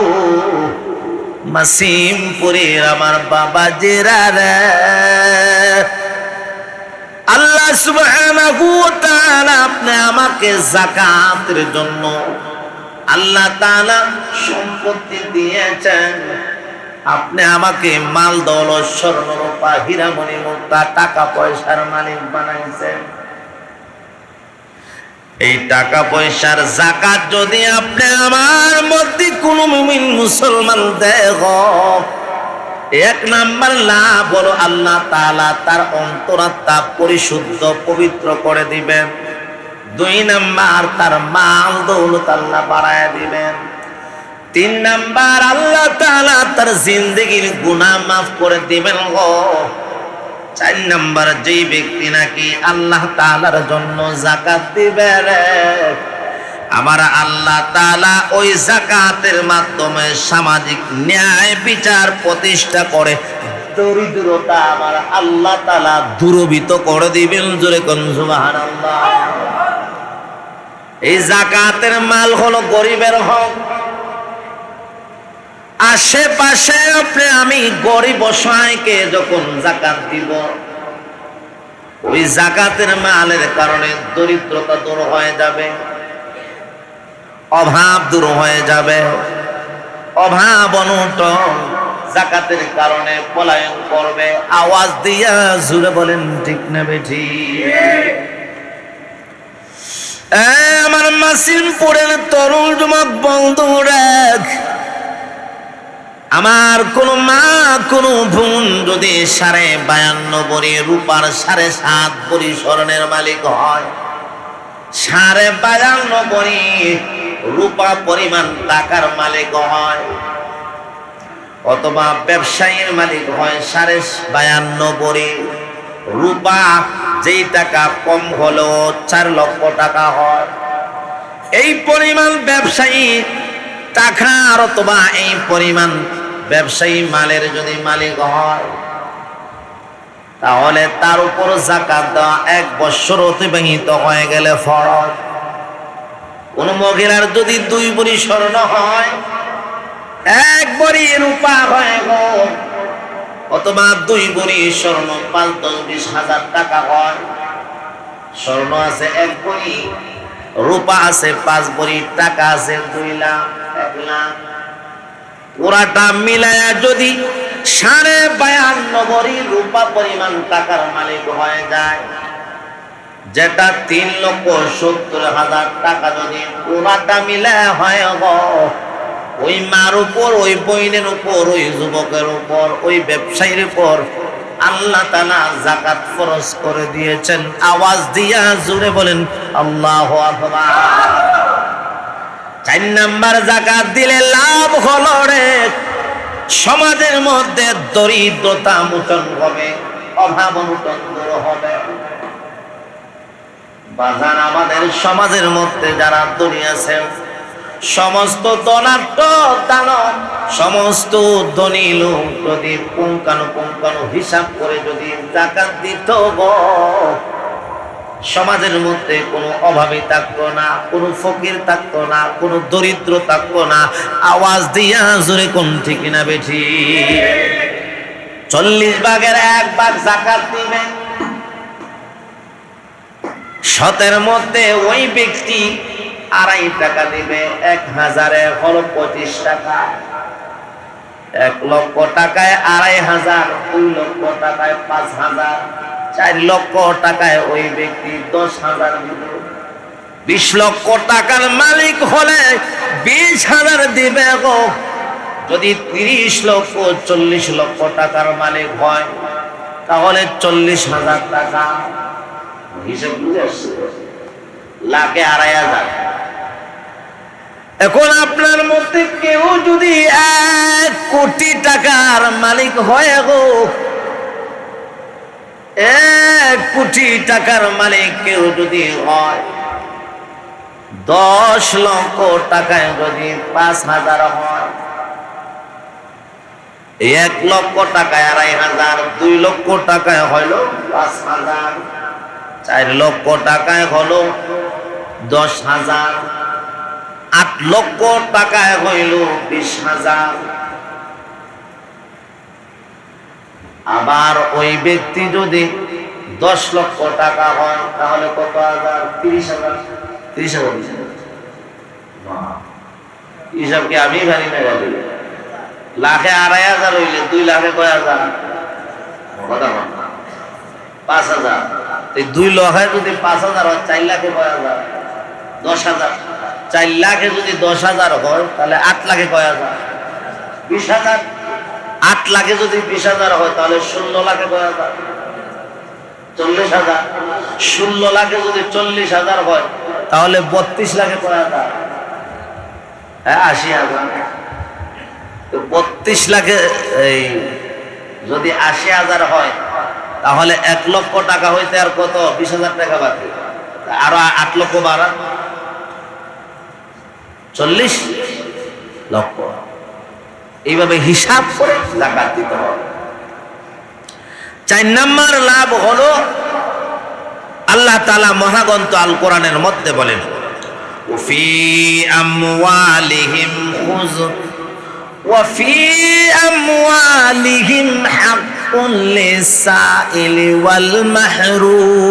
[SPEAKER 1] মাসিমপুরের আমার বাবা জেরা রে, আল্লাহ সুবহানাহু ওয়া তাআলা আপনি আমাকে যাকাতের জন্য আল্লাহ তাআলা সম্পত্তি দিয়েছেন। আপনি আমাকে মাল দৌলত, স্বর্ণ রূপা, হীরা মণি মুক্তা, টাকা পয়সার মালিক বানাইছেন। এই টাকা পয়সার যাকাত যদি আপনি আমার মধ্যে কোন মুমিন মুসলমান দেয়, এক নাম্বার লাভ হলো আল্লাহ তাআলা তার অন্তরাত্মা পরিশুদ্ধ, পবিত্র করে দিবেন। 2 নাম্বার তার মাল দৌলত আল্লাহ বাড়ায় দিবেন। 3 নাম্বার আল্লাহ তাআলা তার জিন্দেগীর গুনাহ মাফ করে দিবেন। 4 নাম্বার, যেই ব্যক্তি নাকি আল্লাহ তাআলার জন্য যাকাত দিবে রে, আমার আল্লাহ তাআলা ওই যাকাতের মাধ্যমে সামাজিক ন্যায় বিচার প্রতিষ্ঠা করে দরিদ্রতা আমার আল্লাহ তাআলা দূরীভূত করে দিবেন। জোরে কোন সুবহানাল্লাহ। এই যাকাতের মাল হলো গরিবের হক। আশেপাশে আপনি আমি গরিব অসহায়কে যখন যাকাত দিব, ওই যাকাতের মালের কারণে দরিদ্রতা দূর হয়ে যাবে, অভাব দূর হয়ে যাবে। অভাব অনটন যাকাতের কারণে পলায়ন করবে। আওয়াজ দিয়া জুড়ে বলেন ঠিক না বেঠিক? আমার মাসিমপুরের তরুণ যুবক বন্ধুরা, আমার কোন মা কোন বোন যদি 52.5 ভরি রূপার 7.5 ভরি স্বর্ণের মালিক হয়, 52.5 ভরি রূপা পরিমাণ টাকার মালিক হয়, অথবা ব্যবসায়ীর মালিক হয় 52.5 ভরি রূপা, যেই টাকা কম হলো 4 লক্ষ টাকা হয়, এই পরিমাণ ব্যবসায়ী টাকার অথবা এই পরিমাণ ব্যবসায়ী মালের যদি মালিক হয়, তাহলে তার উপর যাকাত দেওয়া 1 বছর অতিবাহিত হয়ে গেলে ফরজ। কোন মহিলার যদি 2 ভরি স্বর্ণ হয়, 1 ভরি রূপা হয়ে গেল, অথবা 2 ভরি স্বর্ণ 5, 10, 20 হাজার টাকা হয়। স্বর্ণ আছে 1 ভরি, রূপা আছে 5 ভরি, টাকা আছে 2 লাখ, 1 লাখ। পুরাটা মিলায়া যদি 52.5 ভরি রূপা পরিমাণ টাকার মালিক হয়ে যায়, যেটা 3,70,000 টাকা, যদি পুরাটা মিলায়া হয় গো, ওই মার উপর, ওই বইনের উপর, ওই যুবকের উপর, ওই ব্যবসায়ীর উপর আল্লাহ তাআলা যাকাত ফরজ করে দিয়েছেন। আওয়াজ দিয়া জোরে বলেন আল্লাহু আকবার। 4 নাম্বার, যাকাত দিলে লাভ হলো রে, সমাজের মধ্যে দরিদ্রতা মোচন হবে, অভাব অনটন দূর হবে। বাজান, আমাদের সমাজের মধ্যে যারা ধনী আছেন, সমস্ত ধনাঢ্য দানব, সমস্ত ধনী লোক যদি পুঙ্খানুপুঙ্খানু হিসাব করে যদি যাকাত দিত গো, সমাজের মধ্যে কোনো অভাবী থাকতো না, কোনো ফকির থাকতো না, কোনো দরিদ্র থাকতো না। আওয়াজ দিয়া জোরে কোন ঠিক না বেঠি? 40 ভাগের 1 ভাগ যাকাত দিবেন। 7 মধ্যে ওই ব্যক্তি 2.5 টাকা দিবে, 1000-এ হলো 25 টাকা। 1 লক্ষ টাকায় 2,500, 2 লক্ষ টাকায় 5,000, 4 লক্ষ টাকায় ওই ব্যক্তি 10,000 দিবে। 20 লক্ষ টাকার মালিক হলে 20,000 দিবে গো। যদি 30 লক্ষ 40 লক্ষ টাকার মালিক হয়, তাহলে 40,000 টাকা। হিসাব বুঝে আসছে? লাখে 2,500। এখন আপনার মধ্যে কেউ যদি 1 কোটি টাকার মালিক হয় গো, 1 কোটি টাকার মালিক কেউ যদি হয়, 10 লক্ষ টাকায় যদি 5,000 হয়, 1 লক্ষ টাকায় 2,500, 2 লক্ষ টাকায় হইল 5,000, 4 লক্ষ টাকায় হলো 10,000, 8 লক্ষ টাকায় হইল 20,000। আবার ওই ব্যক্তি যদি 10 লক্ষ টাকা হয়, তাহলে কত হাজার? 30,000। 30,000 হিসাব কি আমি জানি না? লাখে 2,500 হইলে 2 লাখে কয় হাজার? কথা বল না, 5,000। এই 2 লক্ষে যদি 5,000 হয়, 4 লাখে কয় হাজার? 10,000। 4 লাখে যদি 10,000 হয়, তাহলে 8 লাখে কয় হাজার? 20,000। 8 লাখে যদি 20,000 হয়, তাহলে 16 লাখে কয় হাজার? 40,000। 16 লাখে যদি 40,000 হয়, তাহলে 32 লাখে কয় হাজার? হ্যাঁ, 80,000। তো 32 লাখে এই যদি 80,000 হয়, তাহলে 1 লক্ষ টাকা হইতে আর কত? 20,000 টাকা বাকি। আরো 8 লক্ষ বাড়া 40 লক্ষ। এইভাবে হিসাব করে যাকাত দিতে হবে। 4 নাম্বার লাভ হলো, আল্লাহ তাআলা মহাগ্রন্থ আল কোরআনের মধ্যে বলেন, ফি আমওয়ালিহিম وفي أموالهم حق للسائل والمحروم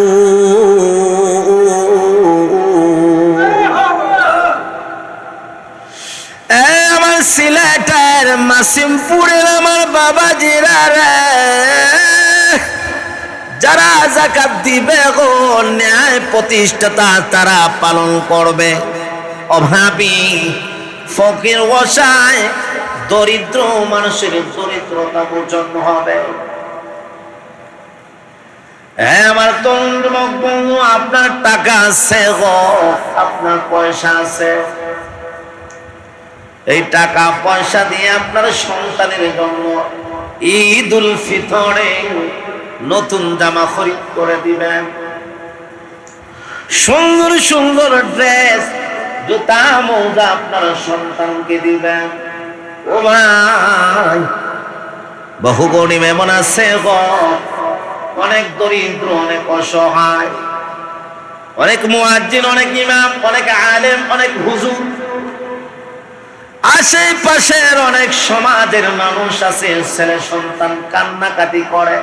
[SPEAKER 1] আমার সিলেটের মাসিমপুরের আমার বাবাজিরা রে, যারা যাকাত দিবে গো ন্যায় প্রতিষ্ঠাতা তারা পালন করবে, অভাবী ফকির অসহায় দরিদ্র মানুষের দরিদ্রতা মোচন হবে। আমার তরুণ যুবক বন্ধু, আপনার টাকা আছে গো, আপনার পয়সা আছে, এই টাকা পয়সা দিয়ে আপনার সন্তানের জন্য ঈদ উল ফিতরে নতুন জামা খরিদ করে দিবেন, সুন্দর সুন্দর ড্রেস জুতা মোজা আপনার সন্তানকে দিবেন। ও ভাই, বহু গরিব এমন আছে গো, অনেক দরিদ্র, অনেক অসহায়, অনেক মুয়াজ্জিন, অনেক ইমাম, অনেক আলেম, অনেক হুজুর, আশেপাশের অনেক সমাজের মানুষ আছে, ছেলে সন্তান কান্নাকাটি করে,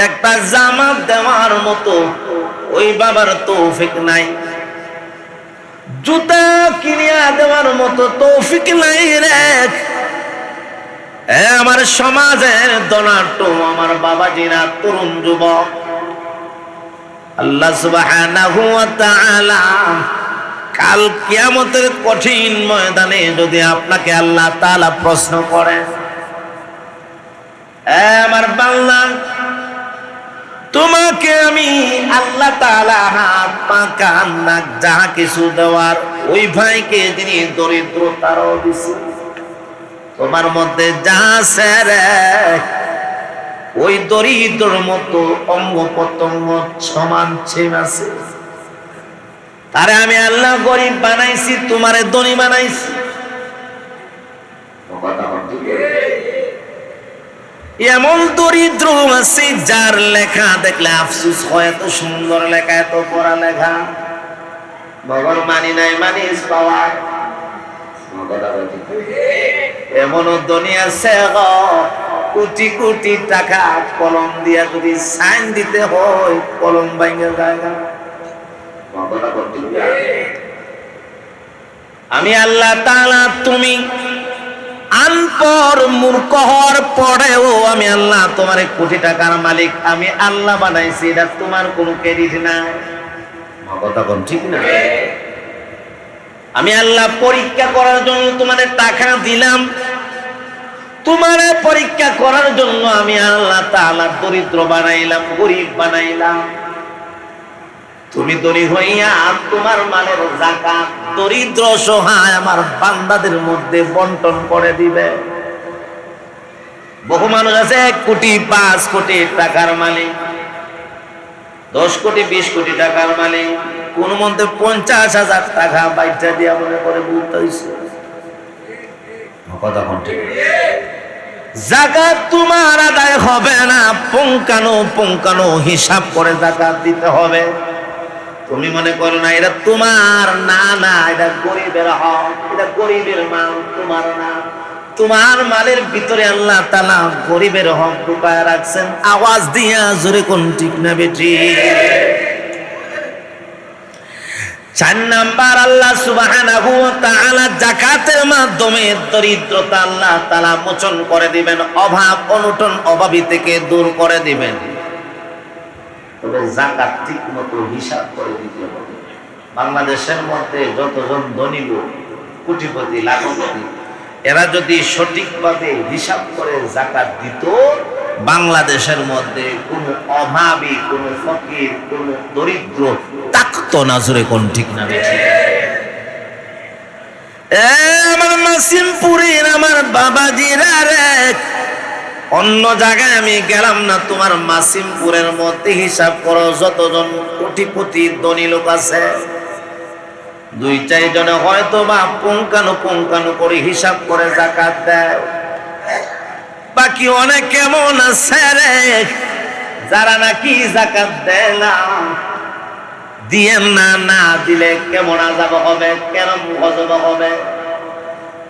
[SPEAKER 1] একটা জামা দেওয়ার মতো ওই বাবার তৌফিক নাই, জুতা কিনিয়া দেওয়ার মতো তৌফিক নাই রে। আমার সমাজের দনাট্য আমার বাবাজিরা, তরুণ যুবক, আল্লাহ সুবহানাহু ওয়া তাআলা কাল কিয়ামতের কঠিন ময়দানে যদি আপনাকে আল্লাহ তাআলা প্রশ্ন করেন, আমার বান্দা, তোমাকে আমি আল্লাহ তাআলা হাত পা কান নাক যাহা কিছু দেওয়ার, ওই ভাইকে যিনি দরিদ্রতারও দিছি, তোমার মধ্যে যা আছে রে, ওই দরিদ্রর মতো অঙ্গ প্রত্যঙ্গ সমান ছেম আছে, তারে আমি আল্লাহ গরিব বানাইছি, তোমারে ধনী বানাইছি। এমন দরিদ্র আছে যার লেখা দেখলে আফসোস হয়, এত সুন্দর লেখা, এত পড়া লেখা, ভগবান মানি নাই মানিস পাওয়া। এমনও দুনিয়া আছে কোটি কোটি টাকা কলম দিয়া যদি সাইন দিতে হয়, কলম ভাঙে জায়গা। আমি আল্লাহ তাআলা, তুমি আনপর মূর্খ হওয়ার পরেও আমি আল্লাহ তোমার কোটি টাকার মালিক, আমি আল্লাহ বানাইছি, এটা তোমার কোনো ক্রেডিট নাই। কথা কোন ঠিক না? আমি আল্লাহ পরীক্ষা করার জন্য তোমাদের টাকা দিলাম, তোমার পরীক্ষা করার জন্য আমি আল্লাহ তাআলা দরিদ্র বানাইলাম, গরিব বানাইলাম। তুমি ধনী হইয়া তোমার মালের যাকাত দরিদ্র সহায় আমার বান্দাদের মধ্যে বন্টন করে দিবে। বহু মানুষ আছে 1 কোটি 5 কোটি টাকার মালিক, 10 কোটি 20 কোটি টাকার মালিক, কোন মধ্যে 50,000 টাকা বাইটা দিয়া মনে করে বুঝতে হইছে। কথা কোন ঠিক? যাকাত তোমার আদায় হবে না, পুঙ্খানু পুঙ্খানু হিসাব করে যাকাত দিতে হবে। তুমি মনে করো না এটা তোমার, না না, এটা গরিবের হক, এটা গরিবের মাল, তোমার না। তোমার মালের ভিতরে আল্লাহ তাআলা গরিবের হক ঢুকায় রাখছেন। আওয়াজ দিয়া জোরে কোন ঠিক না বেটি? 4 নাম্বার, আল্লাহ সুবহানাহু ওয়া তাআলা যাকাতের মাধ্যমে দরিদ্রতা আল্লাহ তাআলা মোচন করে দিবেন, অভাব অনটন অভাবী থেকে দূর করে দিবেন। তবে যাকাত ঠিক মতো হিসাব করে দিতে হবে। বাংলাদেশের মধ্যে যতজন ধনী লোক, কোটিপতি, লাখপতি, এরা যদি সঠিকভাবে হিসাব করে যাকাত দিত, বাংলাদেশের মধ্যে কোনো অভাবী, কোনো ফকির, কোনো দরিদ্র থাকতো না। জোরে কোন ঠিক না বেশি? আমার মাসিমপুরের আমার বাবাজিরা রে, অন্য জায়গায় আমি গেলাম না, তোমার মাসিমপুরের মধ্যে হিসাব করো যতজন কোটিপতি ধনী লোক আছে, 2-4 জনে হয়তো বা পুঙ্খানু পুঙ্খানু করে হিসাব করে যাকাত দেয়। বাকি অনেক কেমন আছে রে, যারা নাকি যাকাত দেয় না, দিয়ে না, না দিলে কেমন আযাব হবে, কেমন গজব হবে।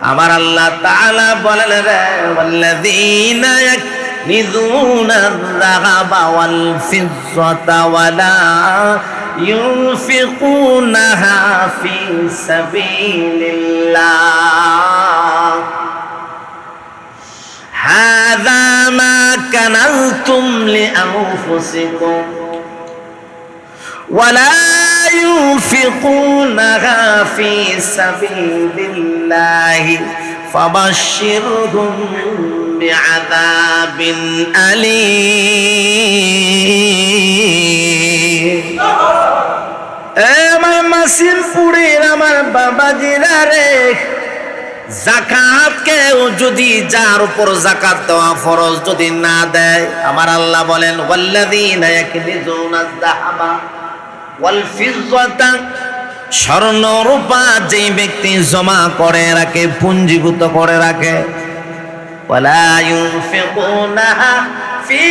[SPEAKER 1] আমার আল্লাহ তাআলা বলেন রে ওয়াল্লাযীনা ইয়াকনিজুনা আয-যাহাবা ওয়াল ফিজ্জাতা ওয়ালা ইউনফিকুনাহা ফি সাবিলিল্লাহ হাযা মা কানালতুম লিআনফুসিকুম ওয়ালা ينفقونها في سبيل الله فبشرهم بعذاب أليم আমার মাসিমপুরের আমার বাবাজিরা রে যাকাত কেউ যদি যার উপর যাকাত দেওয়া ফরজ যদি না দেয় আমার আল্লাহ বলেন ওয়াল্লাযীনা ইয়াকনিজুনা আয-যাহাবা ওয়াল ফিজ্জাতা স্বর্ণ রূপা যে ব্যক্তি জমা করে রাখে পুঞ্জীভূত করে রাখে ওয়ালা ইউনফিকুনাহা ফি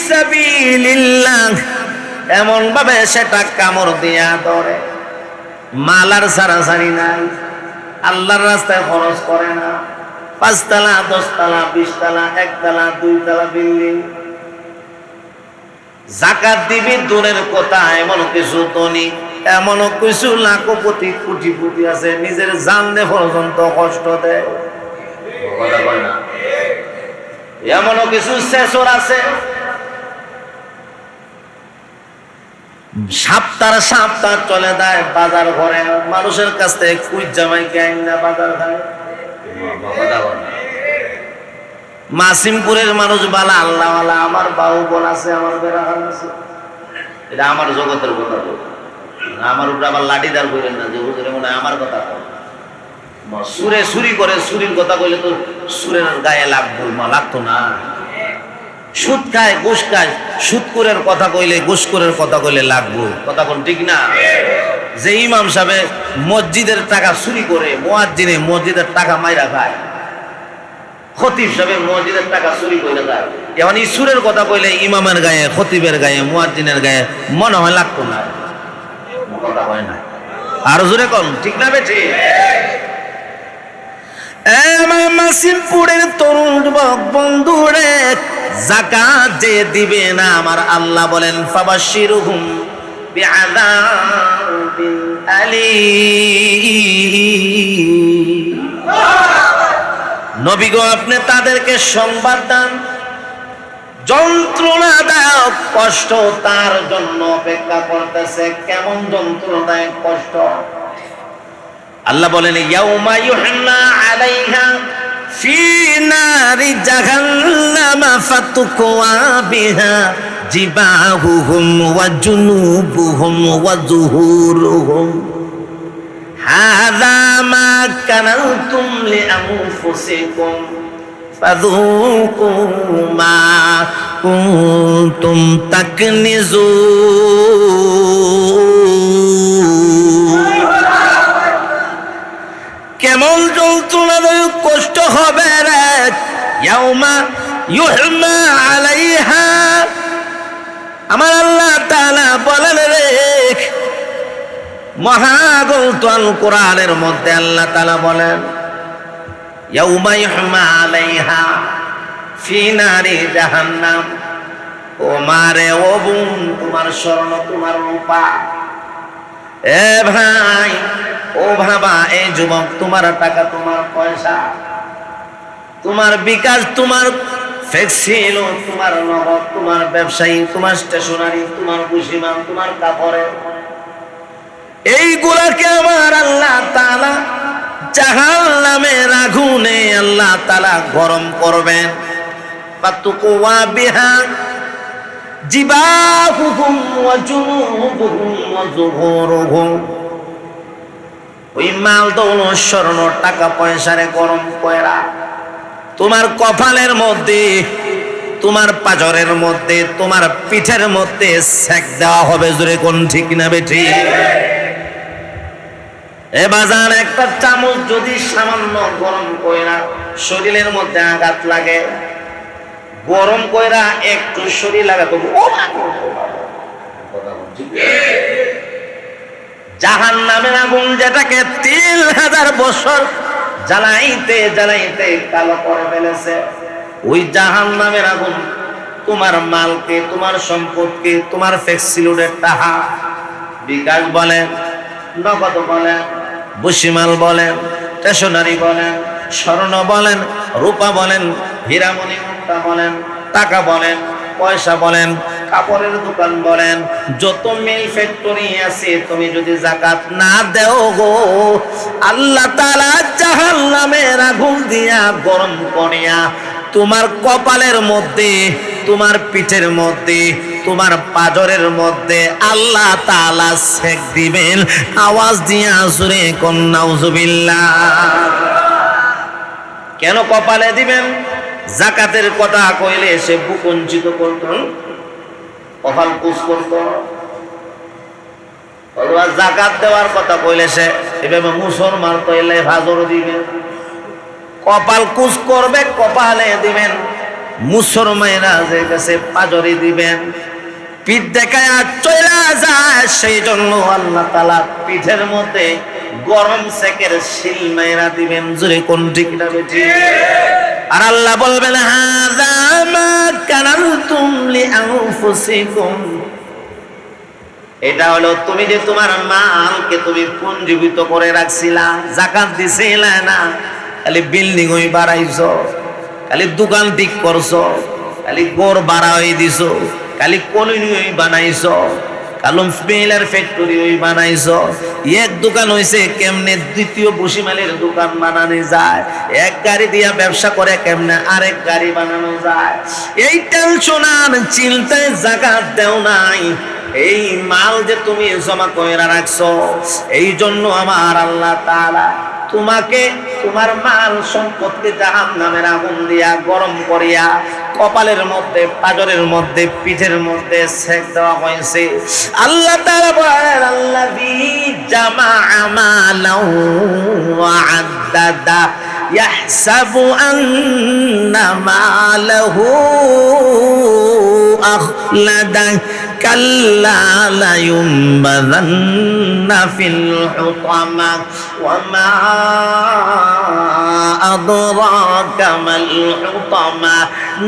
[SPEAKER 1] সাবিলিল্লাহ এমন ভাবে সেটা কামড় দিয়া ধরে মালার সারাসারি নাই আল্লাহর রাস্তায় খরচ করে না 5 তলা 10 তলা 20 তলা 1 তলা 2 তলা বিল্ডিং যাকাত দিবি দূরের কথা এমন কিছু ধনী এমন কিছু লাখপতি কোটিপতি আছে নিজের জানলে পর্যন্ত কষ্ট দেয় এমন কিছু শেষর আছে সপ্তাহ চলে যায় বাজার ঘরে মানুষের কাছ থেকে কুইজ জামাই কেন না বাজার খায় মাসিমপুরের মানুষ বালা আল্লাহওয়ালা আমার বাবু বোন আছে আমার বেড়াখান আছে এটা আমার জগতের কথা তো আমার উপরে আবার লাঠিদার করেন না যে হুজুরে মনে হয় আমার কথা সুরে চুরি করে চুরির কথা কইলে তো সুরের গায়ে লাগতো না সুদ খায় ঘুষ খায় সুদকুরের কথা কইলে ঘুষকুরের কথা কইলে লাগবো কথা কোন ঠিক না যে ইমাম সাহেব মসজিদের টাকা চুরি করে মুয়াজ্জিনে মসজিদের টাকা মাইরা খায় খতিব সাহেব মসজিদের টাকা চুরি করে যায় এখন ইসুরের কথা কইলে ইমামের গায়ে খতিবের গায়ে মুয়াজ্জিনের গায়ে মনে হয় লাগতো না কথা হয় না আর জোরে কম ঠিক না বেঠি মাসিমপুরের তরুণ যুবক বন্ধুরে যাকাত যে দিবে না আমার আল্লাহ বলেন ফাবাশশিরহুম বিআযাবিন আলীম নবী গো আপনি তাদেরকে সংবাদ দেন যন্ত্রণাদায়ক কষ্ট তার জন্য অপেক্ষা করতেছে কেমন যন্ত্রণাদায়ক কষ্ট আল্লাহ বলেন ইয়াউমা ইউহমা আলাইহা ফি নারি জাহান্নাম ফাতুকওয়া বিহা জিবাহুহুম ওয়া জুনুবুহুম ওয়া যুহুরুহুম হাযা মা কানালতুম লিআনফুসিকুম ফাযুকু মা কুনতুম তাকনিজুন কেমন যন্ত্রণাদায়ক কষ্ট হবে রে ইয়াউমা ইউহমা আলাইহা আমার আল্লাহ তাআলা বলেন রে মহাগ্রন্থ আল কোরআনের মধ্যে আল্লাহ তাআলা বলেন ইয়াউমা ইউহমা আলাইহা ফি নারি জাহান্নাম ও মারে ও বোন তোমার স্বর্ণ তোমার রূপা এ ভাই ও বাবা এই যুবক তোমার টাকা তোমার পয়সা তোমার বিকাশ তোমার ফ্লেক্সিল তোমার নগদ তোমার ব্যবসায়ী তোমার স্টেশনারি তোমার বুঝিমান তোমার কাপড়ে এইগুলাকে আমার আল্লাহ তাআলা জাহান্নামের আগুনে আল্লাহ তাআলা গরম করবেন ফাতুকওয়া বিহা জিবাহুহুম ওয়া জুনুবুহুম ওয়া যুহুরুহুম ওই মাল দৌলত স্বর্ণ টাকা পয়সারে গরম কয়রা তোমার কপালের মধ্যে তোমার পাজরের মধ্যে তোমার পিঠের মধ্যে সেক দেওয়া হবে জোরে কোন ঠিক না বেঠি এ বাজার একটা চামচ যদি সামান্য গরম কয়রা শরীরের মধ্যে আঘাত লাগে গরম কয়রা একটু শরীর লাগাতো জাহান্নামের আগুন যেটাকে 3000 বছর জ্বালাইতে জ্বালাইতে কালো করে ফেলেছে। ওই জাহান্নামের আগুন তোমার মালকে, তোমার সম্পদকে, তোমার ফ্যাক্সিলোডের টাকা, বিকাশ বলেন, নগদ বলেন, বসিমাল বলেন, স্টেশনারি বলেন, স্বর্ণ বলেন, রূপা বলেন, হীরামণি মুক্তা বলেন, টাকা বলেন, পয়সা বলেন, কাপড়ের দোকান বলেন, যত মিল ফ্যাক্টরি আছে, তুমি যদি যাকাত না দেও গো, আল্লাহ তাআলা জাহান্নামের আগুন দিয়া গরম করিয়া তোমার কপালের মধ্যে, তোমার পিঠের মধ্যে, তোমার পাজরের মধ্যে আল্লাহ তাআলা সেক দিবেন। আওয়াজ দিয়া জোরে কোন নাউজুবিল্লাহ। কেন কপালে দিবেন? যাকাতের কথা কইলে সে বুকুঞ্চিত করত, কপাল কুচ করত। যাকাত দেওয়ার কথা কইলে সে এভাবে মুসলমান কইলে ভাজর দিবে, কপাল কুচ করবে, কপালে দিবেন। মুসলমানেরা যে কাছে পাজরে দিবেন, পিঠ দেখায় চলে যায়। সেই জন্য আল্লাহ তাআলা পিঠের মধ্যে গরম সেকের শিল মাইরা দিবেন। জোরে কোন ঠিক না বেঠি? আর আল্লাহ বলবেন হাযা মা কানালতুম লিআনফুসিকুম, এটা হলো তুমি যে তোমার মালকে তুমি পুঞ্জীভূত করে রাখছিলা, যাকাত দিছিলা না, খালি বিল্ডিং ওই বাড়াইছো, খালি দোকান ঠিক করছো, খালি গড় বাড়াই দিছো, খালি কলোনি ওই বানাইছো, কালুম স্পেলার ফ্যাক্টরি ওই বানাইছো। এক দোকান হইছে, কেমনে দ্বিতীয় বসিমালের দোকান বানানো যায়? এক গাড়ি দিয়া ব্যবসা করে কেমনে আরেক গাড়ি বানানো যায়? এই টেনশন আর চিন্তায় যাকাত দেও নাই। এই মাল যে তুমি জমা করে রাখছো, এই জন্য আমার আল্লাহ তাআলা তোমাকে, তোমার মাল সম্পত্তি জাহান্নামের আগুন দিয়া গরম করিয়া কপালের মধ্যে, পাজরের মধ্যে, পিঠের মধ্যে সেক দেওয়া হয়েছে। আল্লাহ তাআলা বলেন আল্লাযী জামাআ মালাও ওয়া আদ্দাদা ইয়াহসাবু আন্না মালাহু আখলাদা কাল্লা লায়ুনবাযান্না ফিল হুতামা ওয়া মা আদরাকা মাল হুতামা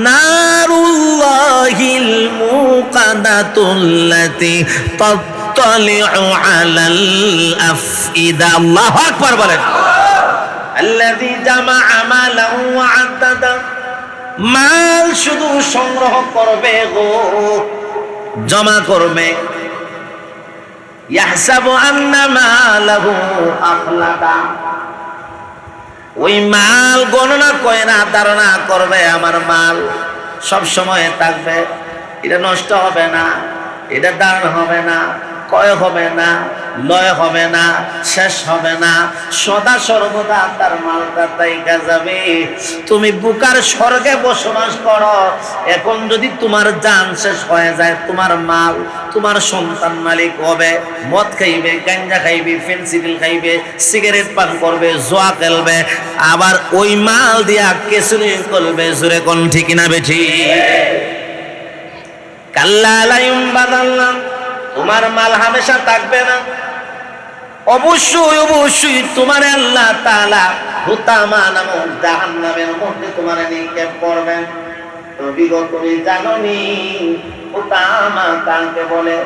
[SPEAKER 1] নারুল্লাহিল মুকাদাতুল্লাতী তাত্তালিউ আলাল আফইদা। আল্লাহু আকবার বলেন। আল্লাযী জামাআ মালাহু ওয়া আদ্দাদা, মাল শুধু সংগ্রহ করবে গো, জমা করবে। ইয়াহসাবু আন্না মালাহু আখলাদা, ওই মাল গণনা করে না, ধারণা করবে আমার মাল সব সময় থাকবে, এটা নষ্ট হবে না, এটা দান হবে না, ক্ষয় হবে না, লয় হবে না, শেষ হবে না, সদা সর্বদা তার মালটা তাইকা যাবে। তুমি বুকার স্বর্গে বসবাস করো, এখন যদি তোমার জান শেষ হয়ে যায়, তোমার মাল, তোমার সন্তান মালিক হবে, মদ খাইবে, গাঞ্জা খাইবে, ফেন্সিডিল খাইবে, সিগারেট পান করবে, জুয়া খেলবে, আবার ওই মাল দিয়া কেসুনি করবে। জোরে কোন ঠিক না বেঠি? কাল্লা লায়ুনবাযান্না, তোমার মাল হামেশা থাকবে না। অবশ্যই অবশ্যই তোমার আল্লাহ তাআলা হুতামা নামক জাহান্নামের মধ্যে তোমার নিক্ষেপ করবেন। তুমি জানোনি হুতামা কাকে বলে?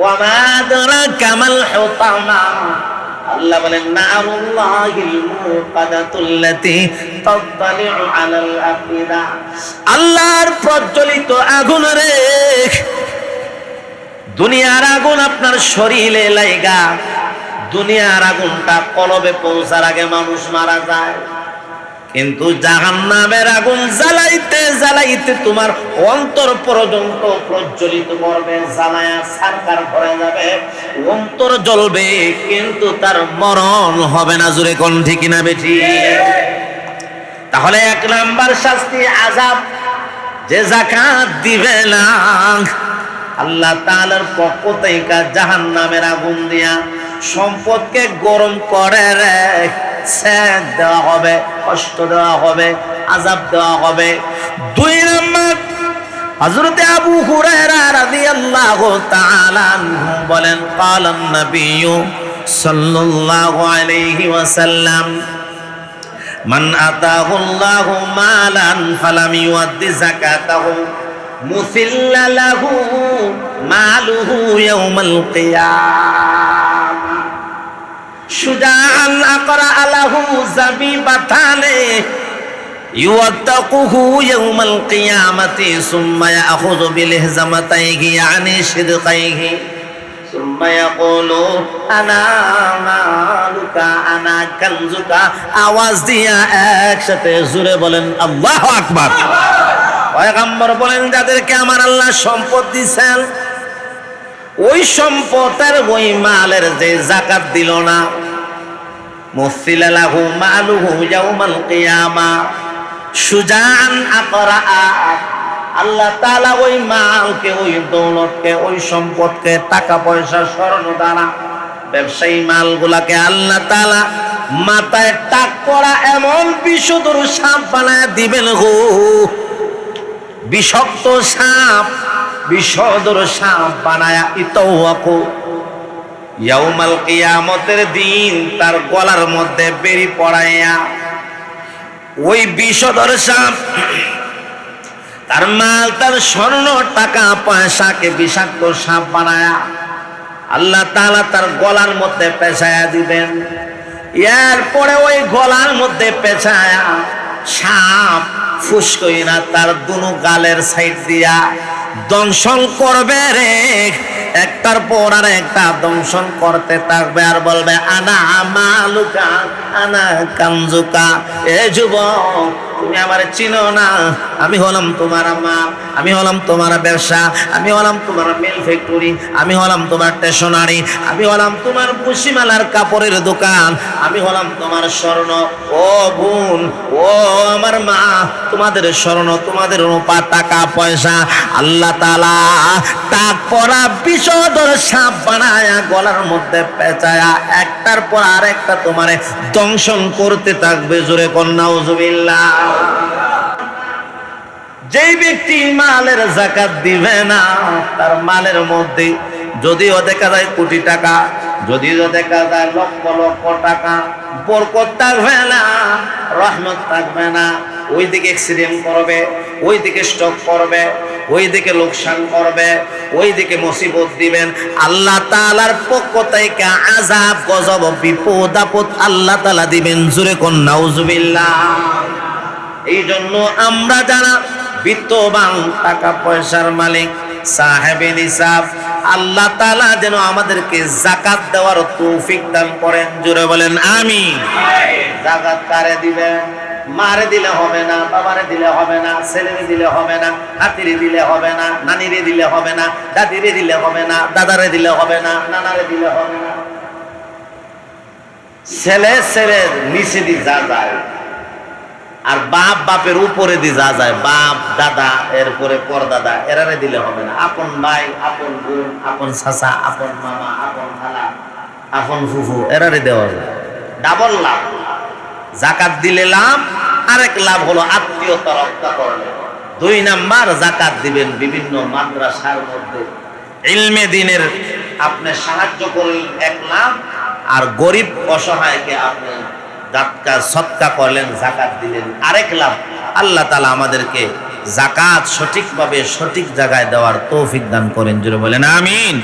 [SPEAKER 1] ওয়া মা আদরাকা মাল হুতামা, আল্লাহ বলেন নারুল্লাহিল মুকাদাতুল্লাতী তাত্তালিউ আলাল আফইদা, আল্লাহর প্রজ্বলিত আগুন রে। দুনিয়ার আগুন আপনার শরীরে লাগা, দুনিয়ার আগুনটা কলবে পৌঁছার আগে মানুষ মারা যায়, কিন্তু জাহান্নামের আগুন জ্বালাইতে জ্বালাইতে তোমার অন্তর পর্যন্ত প্রজ্বলিত করবে, জ্বালায়া সারকার ভরে যাবে, অন্তর জ্বলবে, কিন্তু তার মরণ হবে না। জোরে কোন ঠিক না বেঠি? তাহলে এক নাম্বার শাস্তি আযাব, যে যাকাত দিবে না, আল্লাহ তাআলার পক্ষ থেকে জাহান্নামের আগুন দিয়া সম্পদকে গরম করে সেক দেওয়া হবে, কষ্ট দেওয়া হবে, আযাব দেওয়া হবে। দুই নম্বর, হযরত আবু হুরায়রা রাদিয়াল্লাহু তাআলা আনহু বলেন ক্বালান নবী সাল্লাল্লাহু আলাইহি ওয়াসাল্লাম মান আতাহুল্লাহু মালান ফালাম ইউআদ্দি যাকাতাহু মুসিল্লা লাহু মালুহু ইয়াউমাল কিয়ামা শুজাআন আকরা লাহু যাবিবাতানে ইউআত্তাকুহু ইয়াউমাল কিয়ামাতি সুম্মা ইয়াখুযু বিলহিজামাতাইহি আনি শিদকাইহি সুম্মা ইয়াকুলু আনা মালুকা আনা কানজুকা। আওয়াজ দিয়া একসাথে জোরে বলেন আল্লাহু আকবার। পয়গম্বর বলেন, যাদেরকে আমার আল্লাহ সম্পদ দিয়েছেন, ওই সম্পদের ওই মালের যে যাকাত দিল না, মুসিলা লাহু মালুহু ইয়াউমাল কিয়ামা শুজাআন আকরা, আল্লাহ তাআলা ওই মালকে, ওই দৌলতকে, ওই সম্পদকে, টাকা পয়সা, স্বর্ণ দ্বারা ব্যবসায়ী মালগুলাকে আল্লাহ তাআলা মাথায় টাক করা এমন বিষধর সাপ বানায় দিবেন গো। বিষাক্ত সাপ, বিষধর সাপ বানায়া ইতাওয়াকু ইয়াউমাল কিয়ামতের দিন তার গলার মধ্যে বেরি পড়াইয়া ওই বিষধর সাপ তার মাল, তার স্বর্ণ, টাকা পয়সাকে বিষাক্ত সাপ বানায়া আল্লাহ তাআলা তার গলার মধ্যে পেঁচায়া দিবেন। এরপরে ওই গলার মধ্যে পেঁচায়া সাপ ফুসকইরা তার দুনো গালের সাইড দিয়া দংশন করবে রে, একটার পর আর একটা দংশন করতে থাকবে আর বলবে আনা মালুকা আনা কানজুকা। এ যুবক, তুমি আমার চিনো না, আমি হলাম তোমার মাল, আমি হলাম তোমার ব্যবসা, আমি হলাম তোমার মিল ফ্যাক্টরি, আমি হলাম তোমার স্টেশনারি, আমি হলাম তোমার পুশিমালার কাপড়ের দোকান, আমি হলাম তোমার স্বর্ণ। ও বোন, ও আমার মা, তোমাদের স্বর্ণ, তোমাদের রূপা, টাকা পয়সা আল্লাহ তাআলা টাক পরা বিষধর সাপ বানায়া গলার মধ্যে পেঁচায়া একটার পর আরেকটা তোমারে দংশন করতে থাকবে। জোরে কোন নাউজুবিল্লাহ। যেই ব্যক্তি মালের যাকাত দিবে না, তার মালের মধ্যে যদিও দেখা যায় কোটি টাকা, যদিও দেখা যায় লক্ষ লক্ষ টাকা, বরকত থাকবে না, রহমত থাকবে না। ওইদিকে অ্যাক্সিডেন্ট করবে, ওইদিকে স্ট্রোক করবে, ওইদিকে লোকসান করবে, ওইদিকে মুসিবত দিবেন। আল্লাহ তাআলার পক্ষ থেকে আযাব, গজব, বিপদ আপদ আল্লাহ তাআলা দিবেন। জোরে কোন নাউজুবিল্লাহ। এই জন্য আমরা যারা বিত্তবান, টাকা পয়সার মালিক, সাহেবে নিসাব, আল্লাহ তাআলা যেন আমাদেরকে যাকাত দেওয়ার তৌফিক দান করেন। জোরে বলেন আমিন। যাকাত কারে দিবেন? মারে দিলে হবে না, বাবারে দিলে হবে না, ছেলেরে দিলে হবে না, হাতিরে দিলে হবে না, নানিরে দিলে হবে না, দাদিরে দিলে হবে না, দাদারে দিলে হবে না, নানারে দিলে হবে না। ছেলে ছেলের নিচে দিয়ে যা যায়, আর বাপ বাপের উপরে দিয়ে যা যায়, বাপ দাদা এরপরে পরদাদা, এরারে দিলে হবে না। আপন ভাই, আপন বোন, আপন চাচা, আপন মামা, আপন খালা, আপন ফুফু, এরারে দেওয়া যায়। ডাবল লাভ। যাকাত দিলে লাভ, আরেক লাভ হলো আত্মীয়তা রক্ষা করলে। 2 নাম্বার, যাকাত দিবেন বিভিন্ন মাদ্রাসার মধ্যে ইলমে দ্বীনের আপনি সাহায্য করলেন, 1 লাভ। আর গরিব অসহায়কে আপনি সদকা করলেন, যাকাত দিলেন, আরেক লাভ। আল্লাহ তাআলা আমাদেরকে যাকাত সঠিকভাবে সঠিক জায়গায় দেওয়ার তৌফিক দান করেন। জোরে বলেন আমিন।